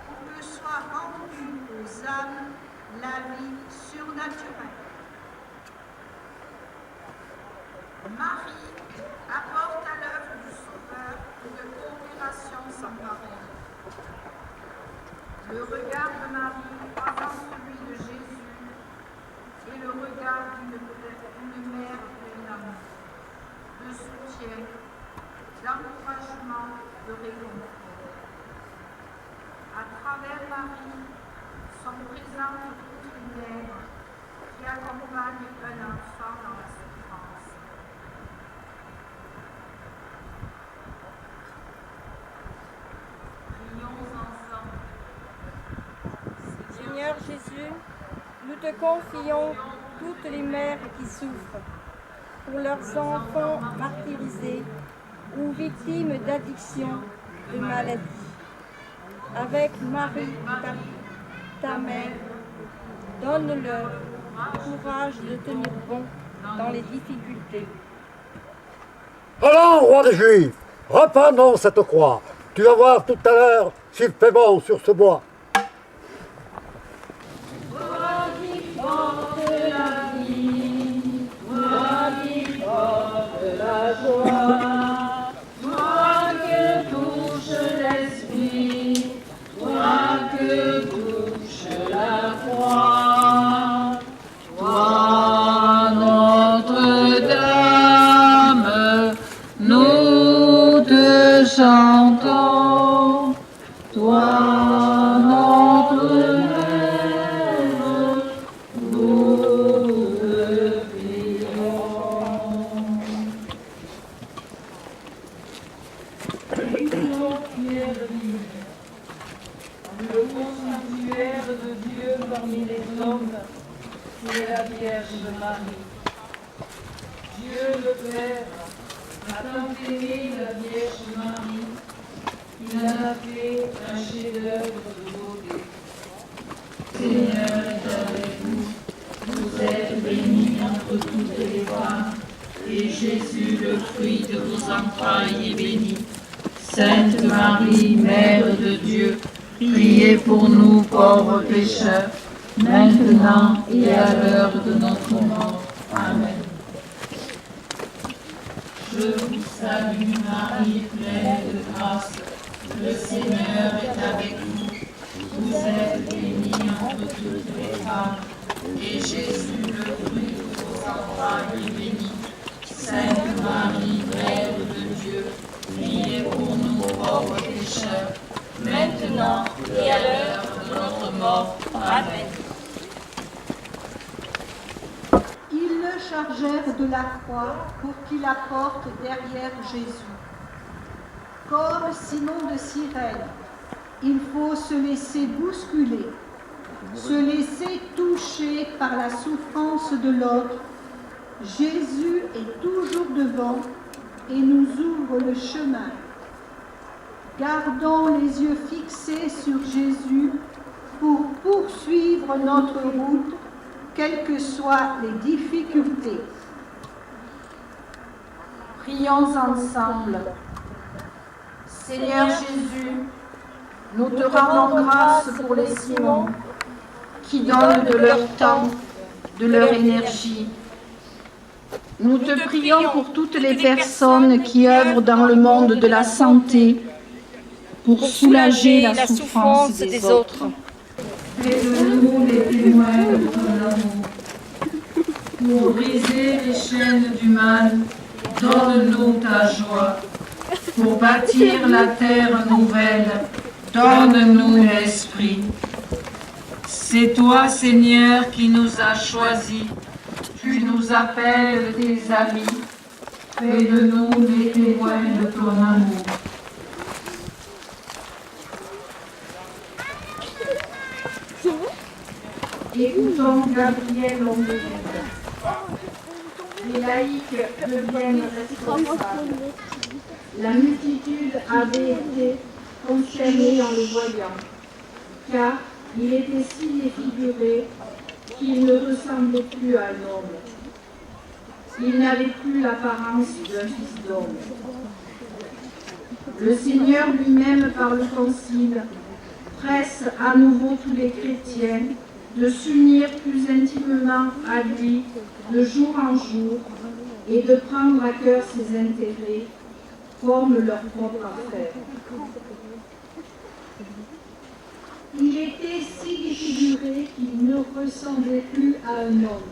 pour que soit rendue aux âmes la vie surnaturelle. Marie apporte à l'œuvre du Sauveur une coopération sans pareil. Le regard de Marie avant celui de Jésus est le regard d'une mère pleine d'amour, de soutien, d'encouragement, de réconfort. À travers Marie sont présentes toutes les mères qui accompagnent un enfant dans la souffrance. Prions ensemble. Seigneur Jésus, nous te confions toutes les mères qui souffrent pour leurs enfants martyrisés ou victimes d'addiction, de maladie. Avec Marie, ta mère, donne-leur le courage de tenir bon dans les difficultés. Allons, roi des Juifs, reprenons cette croix. Tu vas voir tout à l'heure s'il fait bon sur ce bois. Toi qui portes la vie, toi qui portes la joie, toi que touche l'esprit, toi que touche la croix, toi Notre-Dame, nous te chantons, toi notre mère, nous te prions. Sanctuaire divin, le sanctuaire de Dieu parmi les hommes, c'est la Vierge Marie. Dieu le Père a tant aimé la Vierge Marie qu'il en a fait un chef-d'œuvre de beauté. Seigneur est avec vous, vous êtes bénie entre toutes les femmes, et Jésus, le fruit de vos entrailles, est béni. Sainte Marie, Mère de Dieu, priez pour nous pauvres pécheurs, maintenant et à l'heure de notre mort. Amen. Je vous salue Marie, pleine de grâce, le Seigneur est avec vous. Vous êtes bénie entre toutes les femmes, et Jésus, le fruit de vos entrailles, est béni. Sainte Marie, Mère de Dieu, priez pour nous pauvres pécheurs, maintenant et à l'heure de notre mort. Amen. Ils le chargèrent de la croix pour qu'il la porte derrière Jésus. Comme Simon de Cyrène, il faut se laisser bousculer, se laisser toucher par la souffrance de l'autre. Jésus est toujours devant et nous ouvre le chemin. Gardons les yeux fixés sur Jésus pour poursuivre notre route, quelles que soient les difficultés. Prions ensemble. Seigneur Jésus, nous te rendons grâce pour les Simons qui donnent de leur temps, de leur énergie. Nous te prions pour toutes les personnes qui œuvrent dans le monde de la santé pour soulager la souffrance des autres. Fais-nous les témoins de ton amour. Pour briser les chaînes du mal, donne-nous ta joie. Pour bâtir la terre nouvelle, donne-nous l'esprit. C'est toi, Seigneur, qui nous as choisis. Tu nous appelles tes amis. Fais de nous les témoins de ton amour. Écoutons Gabriel Ombeguel. Les laïcs deviennent responsables. La multitude avait été consterné en le voyant, car il était si défiguré qu'il ne ressemblait plus à un homme. Il n'avait plus l'apparence d'un fils d'homme. Le Seigneur lui-même, par le Concile, presse à nouveau tous les chrétiens de s'unir plus intimement à lui de jour en jour et de prendre à cœur ses intérêts comme leur propre affaire. Il était si défiguré qu'il ne ressemblait plus à un homme.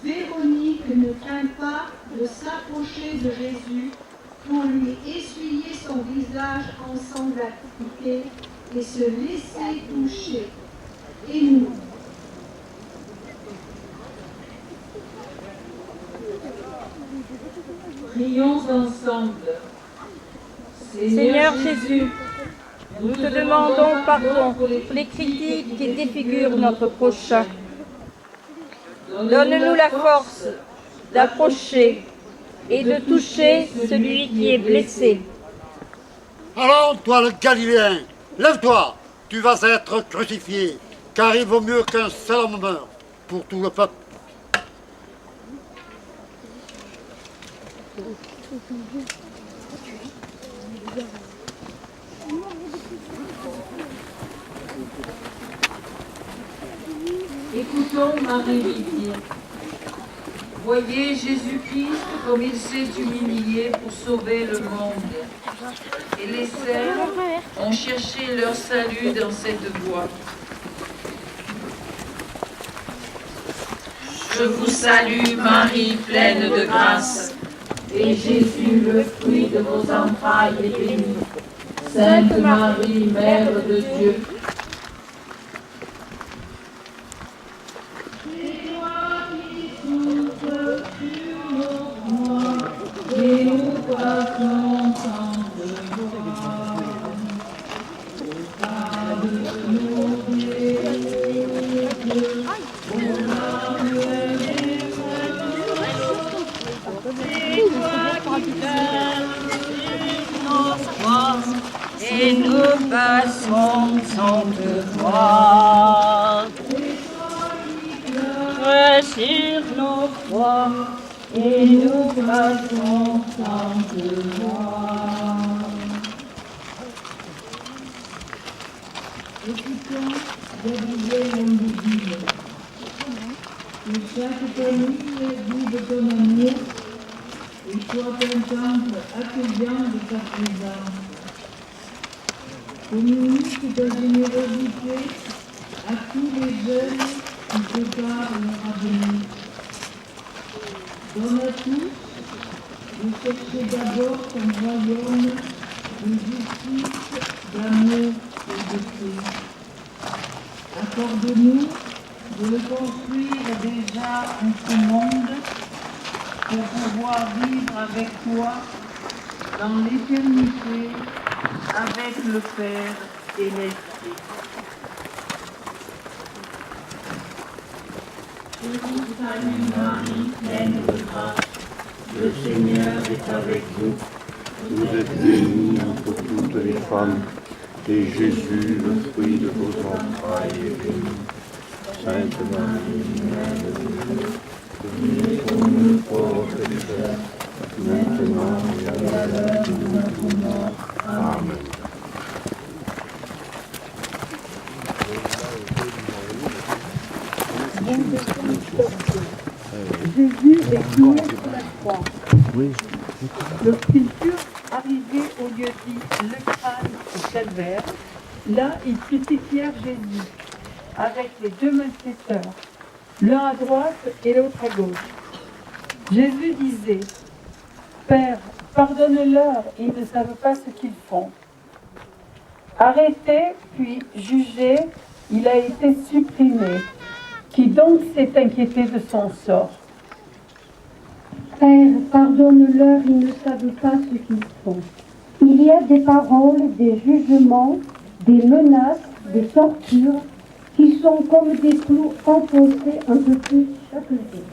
Véronique ne craint pas de s'approcher de Jésus pour lui essuyer son visage ensanglanté et se laisser toucher. Et nous, Prions ensemble. Seigneur Jésus, nous te demandons pardon pour les critiques qui défigurent notre prochain. Donne-nous la force d'approcher et de toucher celui qui est blessé. Alors, toi le Galiléen, lève-toi, tu vas être crucifié, car il vaut mieux qu'un seul homme meure pour tout le peuple. Écoutons Marie-Lydie. Voyez Jésus-Christ comme il s'est humilié pour sauver le monde. Et les sœurs ont cherché leur salut dans cette voie. Je vous salue Marie, pleine de grâce. Et Jésus, le fruit de vos entrailles, est béni. Sainte Marie, Mère de Dieu, et nous passons sans devoir. Et nous passons sans devoir. Sur nos croix, et nous passons sans devoir. Écoutons Gabriel Lambodile. Que chaque famille vive ton amour et soit un temple accueillant de ta présence. Communique ta générosité à tous les jeunes qui préparent leur avenir. Donne à tous de chercher d'abord ton royaume de justice, d'amour et de paix. Accorde-nous de le construire déjà en ce monde pour pouvoir vivre avec toi dans l'éternité avec le Père et l'Esprit. Je vous salue Marie, pleine de grâce. Le Seigneur est avec vous. Vous êtes bénie entre toutes les femmes, et Jésus, le fruit de vos entrailles, est béni. Sainte Marie, Mère de Dieu, priez pour nous pauvres pécheurs, maintenant et à l'heure de notre mort. Amen. Jésus est cloué sur la croix. Lorsqu'il furent arrivés au lieu dit le crâne au calvaire, là ils crucifièrent Jésus avec les deux malfaiteurs, l'un à droite et l'autre à gauche. Jésus disait: Père, pardonne-leur, ils ne savent pas ce qu'ils font. Arrêté puis jugé, il a été supprimé. Qui donc s'est inquiété de son sort? Père, pardonne-leur, ils ne savent pas ce qu'ils font. Il y a des paroles, des jugements, des menaces, des tortures, qui sont comme des clous enfoncés un peu plus chaque jour.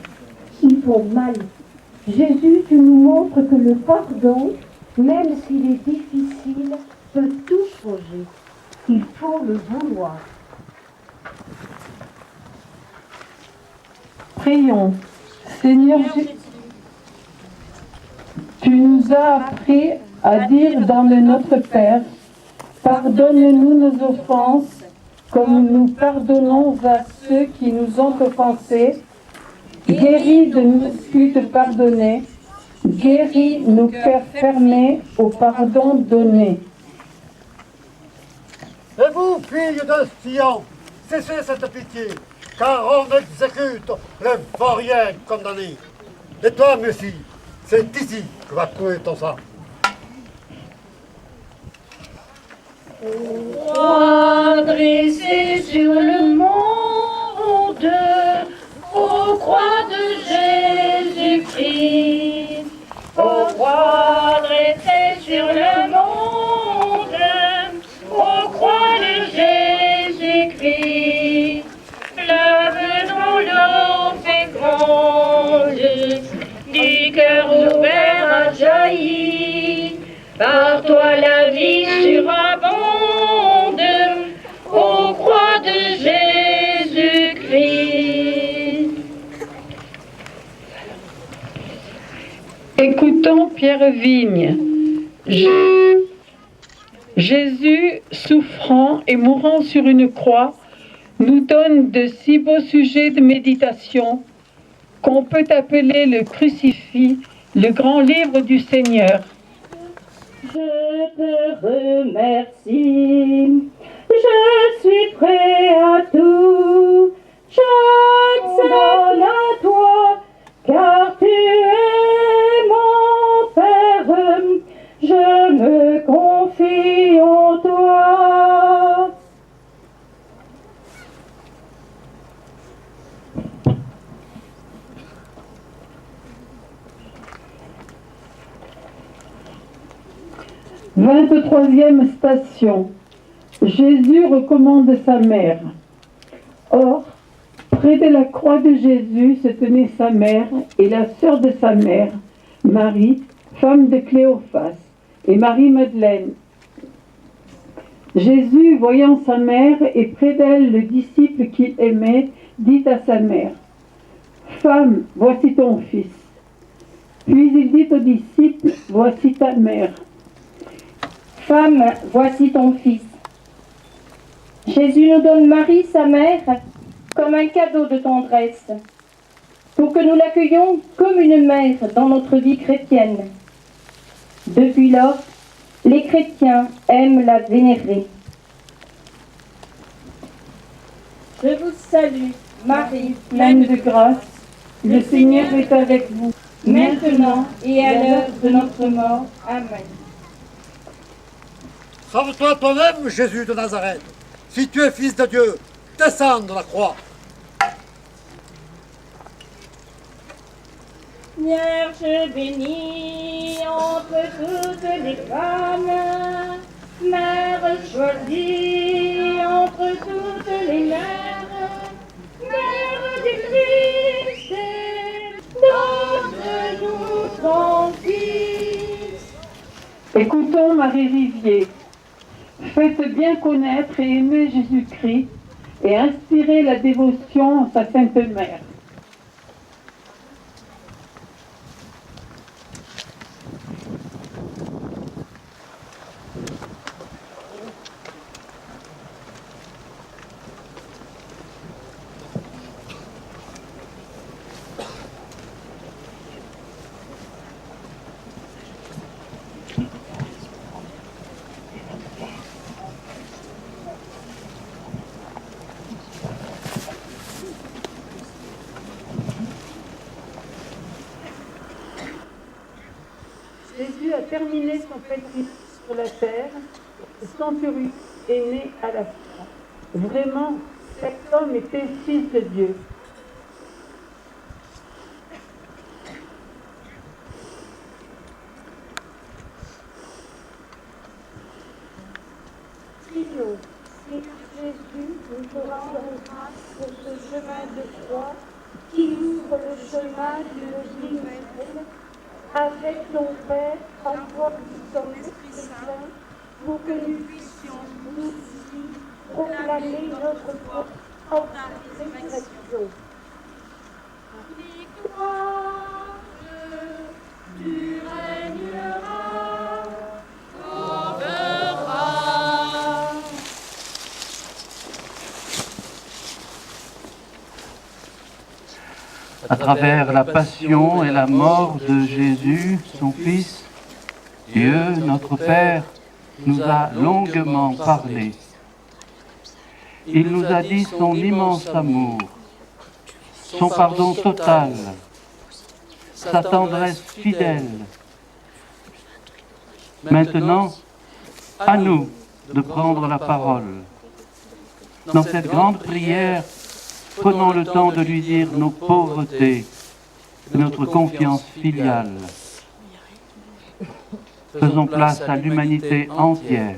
Ils font mal. Jésus, tu nous montres que le pardon, même s'il est difficile, peut tout projet. Il faut le vouloir. Prions. Seigneur Jésus, tu nous as appris à dire dans le Notre Père, pardonne-nous nos offenses, comme nous pardonnons à ceux qui nous ont offensés. Guéris de nous de pardonner, guéris nos cœurs fermés au pardon donné. Et vous, filles de Sion, cessez cette pitié, car on exécute les vauriens condamnés. Et toi, Messie, c'est ici que va couler ton sang. Roi dressé sur le monde, ô croix de Jésus-Christ, ô roi dressé sur le monde, ô croix de Jésus-Christ, lave-nous l'eau féconde, du cœur ouvert à jaillir, par toi la vie surabonde, ô croix de Jésus-Christ. Écoutons Pierre Vigne. Jésus, souffrant et mourant sur une croix, nous donne de si beaux sujets de méditation qu'on peut appeler le crucifix, le grand livre du Seigneur. Je te remercie, je suis prêt à tout, j'accède à toi, car tu es mon Père, je me confie en toi. « 23e station. Jésus recommande sa mère. Or, près de la croix de Jésus se tenait sa mère et la sœur de sa mère, Marie, femme de Cléophas, et Marie-Madeleine. Jésus, voyant sa mère et près d'elle le disciple qu'il aimait, dit à sa mère, « Femme, voici ton fils. » Puis il dit au disciple, « Voici ta mère. » Femme, voici ton fils. Jésus nous donne Marie, sa mère, comme un cadeau de tendresse, pour que nous l'accueillions comme une mère dans notre vie chrétienne. Depuis lors, les chrétiens aiment la vénérer. Je vous salue, Marie, Pleine de grâce, le Seigneur est avec vous, maintenant et à l'heure de notre mort. Amen. Sauve-toi toi-même, Jésus de Nazareth. Si tu es fils de Dieu, descends de la croix. Vierge bénie entre toutes les femmes, Mère choisie entre toutes les mères, Mère du Christ, donne-nous ton Fils. Écoutons Marie Rivier. Faites bien connaître et aimer Jésus-Christ et inspirez la dévotion à sa Sainte Mère. Jésus a terminé son pèlerinage sur la terre, et Centurion est né à la fin. Vraiment, cet homme était fils de Dieu. Prions, Seigneur Jésus, nous te rendons grâce pour ce chemin de croix qui ouvre le chemin d'une vie nouvelle. Avec ton Père, en toi qui ton Esprit Saint, pour que nous puissions nous aussi proclamer notre foi en ta résurrection. Tu régneras, À travers la passion et la mort de Jésus, son Fils, Dieu, notre Père, nous a longuement parlé. Il nous a dit son immense amour, son pardon total, sa tendresse fidèle. Maintenant, à nous de prendre la parole. Dans cette grande prière, prenons le temps de lui dire nos pauvretés, notre confiance filiale. Faisons place à l'humanité entière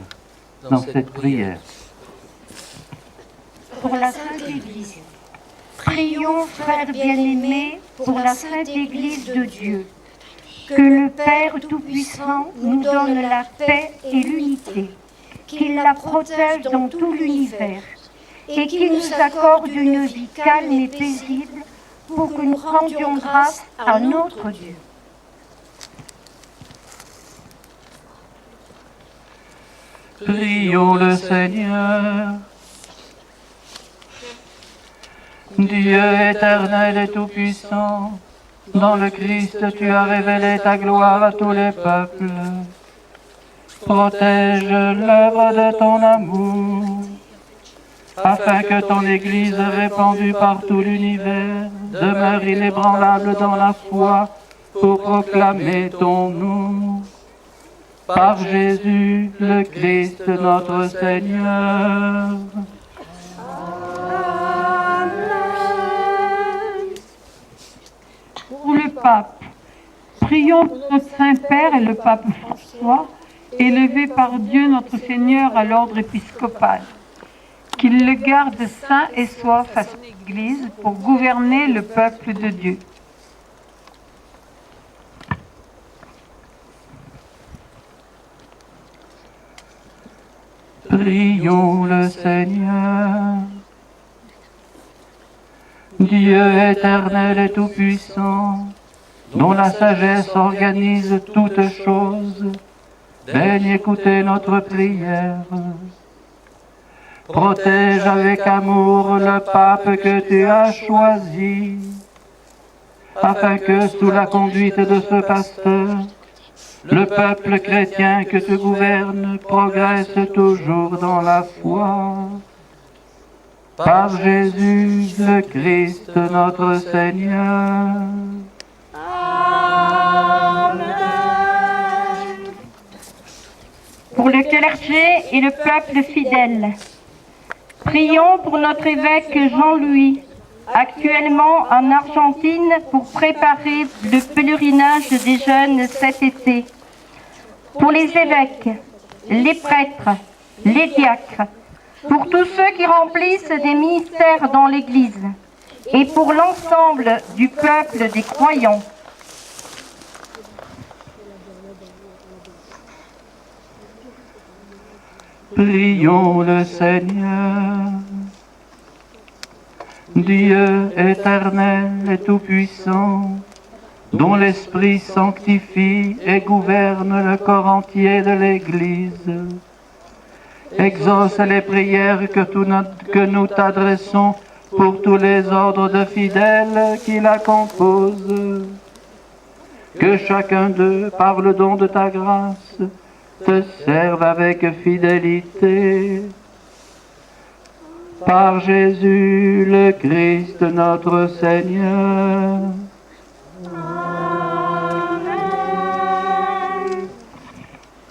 dans cette prière. Pour la Sainte Église. Prions, frères bien-aimés, pour la Sainte Église de Dieu. Que le Père Tout-Puissant nous donne la paix et l'unité, qu'il la protège dans tout l'univers et qu'il nous accorde une vie calme et paisible pour que nous rendions grâce à notre Dieu. Prions le Seigneur. Dieu éternel et tout-puissant, dans le Christ tu as révélé ta gloire à tous les peuples. Protège l'œuvre de ton amour, afin que ton Église répandue par tout l'univers demeure inébranlable dans la foi pour proclamer ton nom. Par Jésus le Christ notre Seigneur. Pour le pape, prions pour notre Saint-Père et le pape François, élevé par Dieu notre Seigneur à l'ordre épiscopal. Qu'il le garde saint et sauf à son Église pour gouverner le peuple de Dieu. Prions le Seigneur. Dieu éternel et tout-puissant, dont la sagesse organise toutes choses, daigne écouter notre prière. Protège avec amour le pape que tu as choisi, afin que sous la conduite de ce pasteur, le peuple chrétien que tu gouvernes progresse toujours dans la foi. Par Jésus le Christ notre Seigneur. Amen. Pour le clergé et le peuple fidèle, prions pour notre évêque Jean-Louis, actuellement en Argentine pour préparer le pèlerinage des jeunes cet été. Pour les évêques, les prêtres, les diacres, pour tous ceux qui remplissent des ministères dans l'Église et pour l'ensemble du peuple des croyants. Prions le Seigneur. Dieu éternel et tout-puissant, dont l'Esprit sanctifie et gouverne le corps entier de l'Église, exauce les prières que nous t'adressons pour tous les ordres de fidèles qui la composent. Que chacun d'eux, par le don de ta grâce, te serve avec fidélité. Par Jésus le Christ notre Seigneur.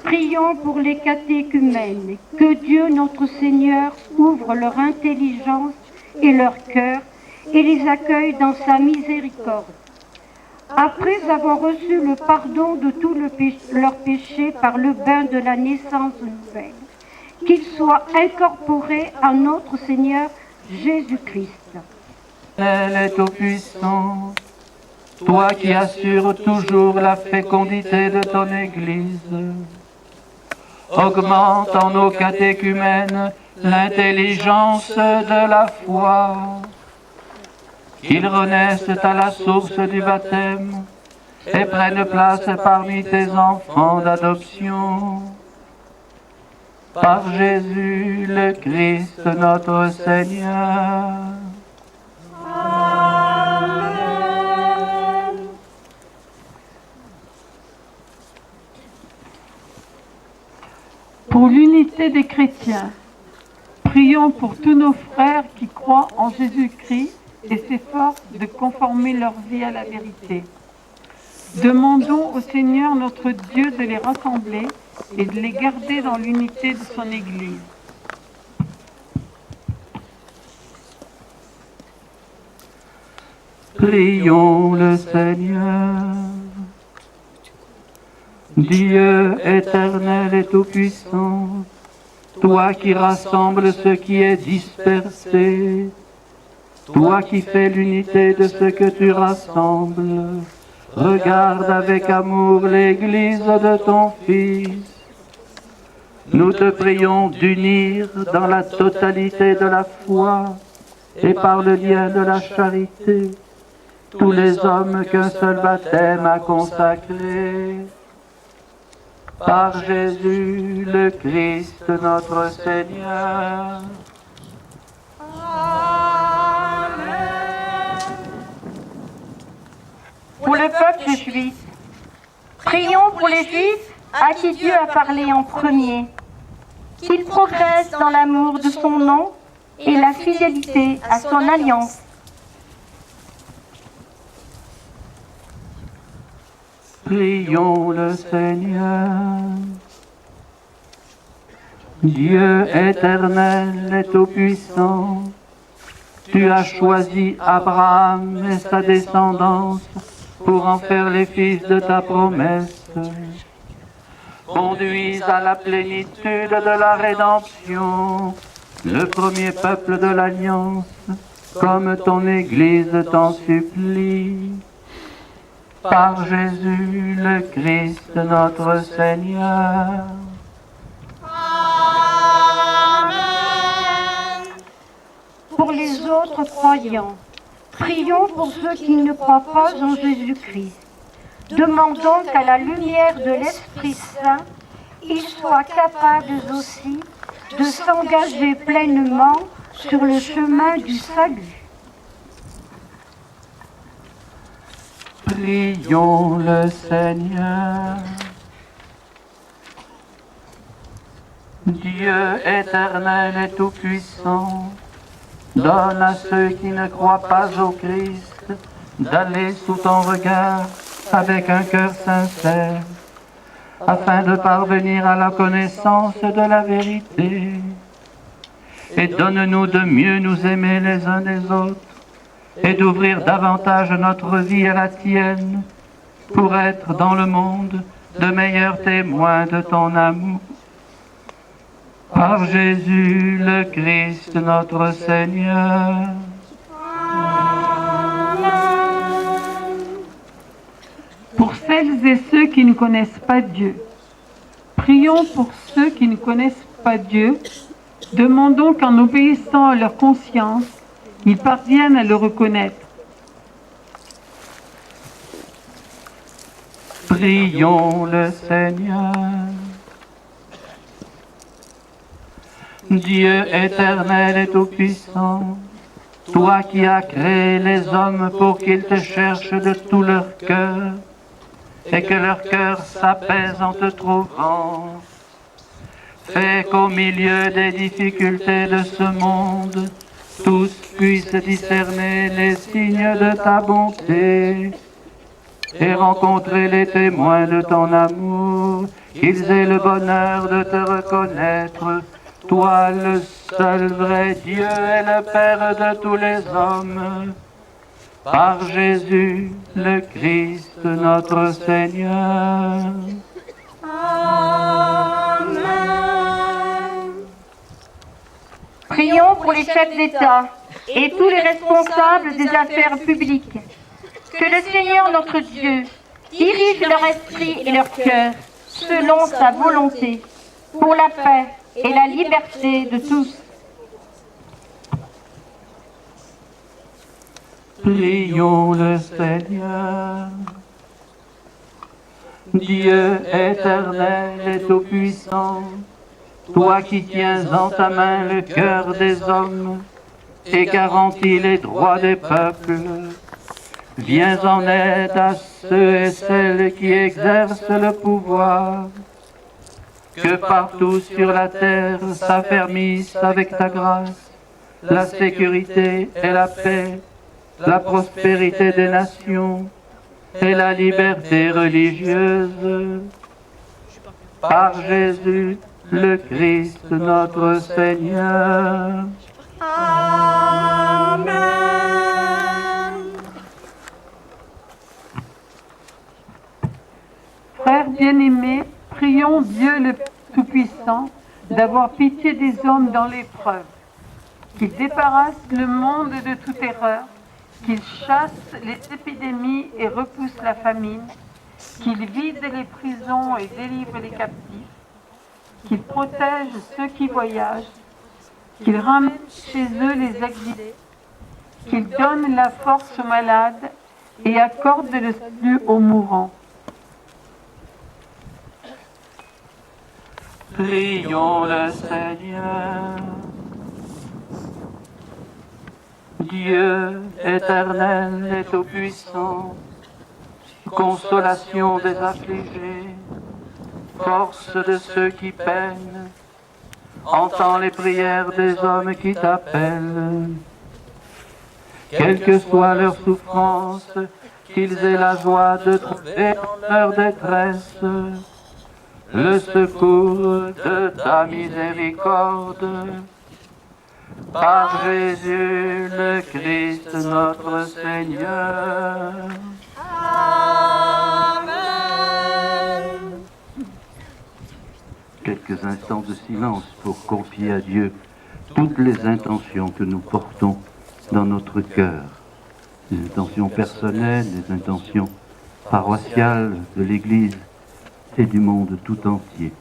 Prions pour les catéchumènes, que Dieu notre Seigneur ouvre leur intelligence et leur cœur et les accueille dans sa miséricorde. Après avoir reçu le pardon de tous leurs péchés par le bain de la naissance nouvelle, qu'ils soient incorporés à notre Seigneur Jésus-Christ. Elle est tout-puissant, toi qui assures toujours la fécondité de ton Église. augmente en nos catéchumènes l'intelligence de la foi, qu'ils renaissent à la source du baptême et prennent place parmi tes enfants d'adoption. Par Jésus le Christ notre Seigneur. Pour l'unité des chrétiens, prions pour tous nos frères qui croient en Jésus-Christ et s'efforcent de conformer leur vie à la vérité. Demandons au Seigneur notre Dieu de les rassembler et de les garder dans l'unité de son Église. Prions le Seigneur. Dieu éternel et tout-puissant, toi qui rassembles ce qui est dispersé, toi qui fais l'unité de ce que tu rassembles, regarde avec amour l'Église de ton Fils. Nous te prions d'unir dans la totalité de la foi et par le lien de la charité tous les hommes qu'un seul baptême a consacrés. Par Jésus le Christ notre Seigneur. Pour le peuple juif, prions pour les Juifs à qui Dieu a parlé en premier, qu'ils progressent dans l'amour de son nom et la fidélité à son alliance. Prions le Seigneur. Dieu éternel et tout-puissant, tu as choisi Abraham et sa descendance pour en faire les fils de ta promesse. Conduis à la plénitude de la rédemption le premier peuple de l'Alliance, comme ton Église t'en supplie. Par Jésus le Christ notre Seigneur. Pour les autres croyants, prions pour ceux qui ne croient pas en Jésus-Christ. Demandons qu'à la lumière de l'Esprit Saint, ils soient capables aussi de s'engager pleinement sur le chemin du salut. Prions le Seigneur. Dieu éternel et tout-puissant, donne à ceux qui ne croient pas au Christ d'aller sous ton regard avec un cœur sincère, afin de parvenir à la connaissance de la vérité. Et donne-nous de mieux nous aimer les uns les autres, et d'ouvrir davantage notre vie à la tienne, pour être dans le monde de meilleurs témoins de ton amour. Par Jésus le Christ notre Seigneur. Pour celles et ceux qui ne connaissent pas Dieu, prions pour ceux qui ne connaissent pas Dieu, demandons qu'en obéissant à leur conscience, ils parviennent à le reconnaître. Prions le Seigneur. Dieu éternel et tout-puissant, toi qui as créé les hommes pour qu'ils te cherchent de tout leur cœur, et que leur cœur s'apaise en te trouvant, fais qu'au milieu des difficultés de ce monde, tous puissent discerner les signes de ta bonté et rencontrer les témoins de ton amour, qu'ils aient le bonheur de te reconnaître, toi le seul vrai Dieu et le Père de tous les hommes, par Jésus le Christ notre Seigneur. Amen. Prions pour les chefs d'État et tous les responsables des affaires publiques. Que le Seigneur notre Dieu dirige leur esprit et leur cœur selon sa volonté, pour la paix et la liberté de tous. Prions le Seigneur. Dieu éternel et tout-puissant, toi qui tiens en ta main le cœur des hommes et garantis les droits des peuples, viens en aide à ceux et celles qui exercent le pouvoir. Que partout sur la terre s'affermisse avec ta grâce la sécurité et la paix, la prospérité des nations et la liberté religieuse. Par Jésus, le Christ, notre Seigneur. Amen. Frères bien-aimés, prions Dieu le Tout-Puissant d'avoir pitié des hommes dans l'épreuve, qu'il débarrasse le monde de toute erreur, qu'il chasse les épidémies et repousse la famine, qu'il vide les prisons et délivre les captifs, qu'il protège ceux qui voyagent, qu'il ramène chez eux les exilés, qu'il donne la force aux malades et accorde le salut aux mourants. Prions le Seigneur. Dieu éternel et tout-puissant, consolation des affligés, force de ceux qui peinent, entends les prières des hommes qui t'appellent. Quelle que soit leur souffrance, qu'ils aient la joie de trouver dans leur détresse le secours de ta miséricorde. Par Jésus le Christ notre Seigneur. Amen. Quelques instants de silence pour confier à Dieu toutes les intentions que nous portons dans notre cœur. Les intentions personnelles, les intentions paroissiales de l'Église et du monde tout entier.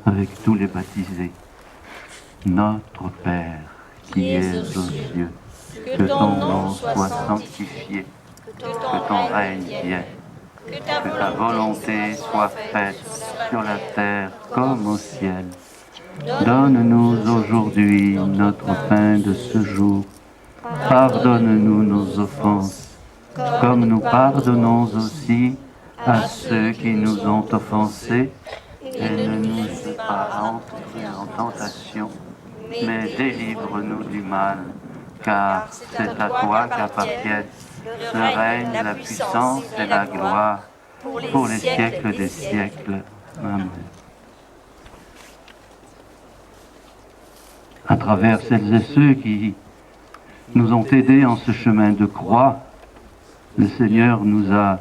Avec tous les baptisés, notre Père qui es aux cieux, que ton nom soit sanctifié, que ton règne vienne, que ta volonté soit faite sur la terre comme au ciel. Donne-nous aujourd'hui notre pain de ce jour. Pardonne-nous nos offenses, comme nous pardonnons aussi à ceux qui nous ont offensés. Et ne nous laisse pas entrer en tentation, mais délivre-nous du mal, car c'est à toi qu'appartiennent le règne, la puissance et la gloire, pour les siècles des siècles. Amen. À travers celles et ceux qui nous ont aidés en ce chemin de croix, le Seigneur nous a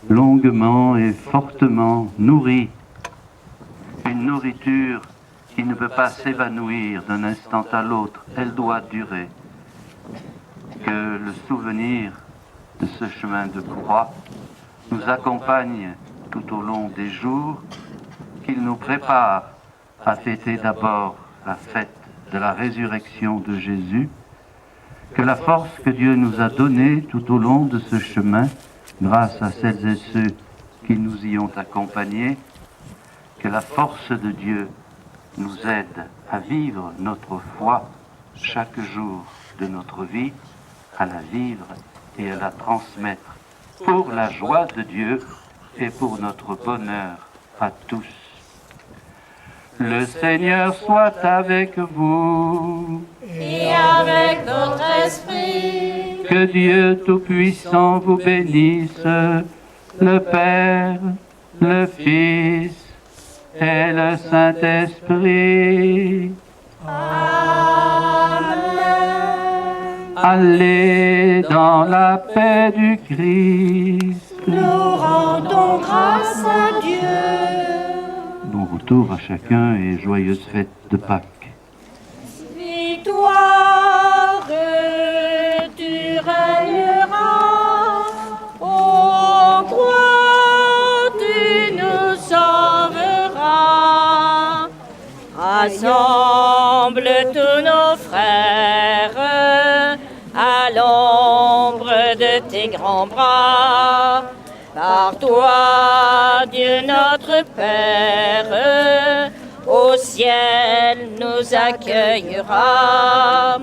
longuement et fortement nourris. Une nourriture qui ne peut pas s'évanouir d'un instant à l'autre, elle doit durer. Que le souvenir de ce chemin de croix nous accompagne tout au long des jours, qu'il nous prépare à fêter d'abord la fête de la résurrection de Jésus, que la force que Dieu nous a donnée tout au long de ce chemin, grâce à celles et ceux qui nous y ont accompagnés, que la force de Dieu nous aide à vivre notre foi chaque jour de notre vie, à la vivre et à la transmettre pour la joie de Dieu et pour notre bonheur à tous. Le Seigneur soit avec vous. Et avec votre esprit. Que Dieu Tout-Puissant vous bénisse, le Père, le Fils et le Saint-Esprit. Amen. Allez dans la paix du Christ. Nous rendons grâce à Dieu. Bon retour à chacun et joyeuse fête de Pâques. Rassemble tous nos frères à l'ombre de tes grands bras. Par toi, Dieu notre Père, au ciel nous accueillera.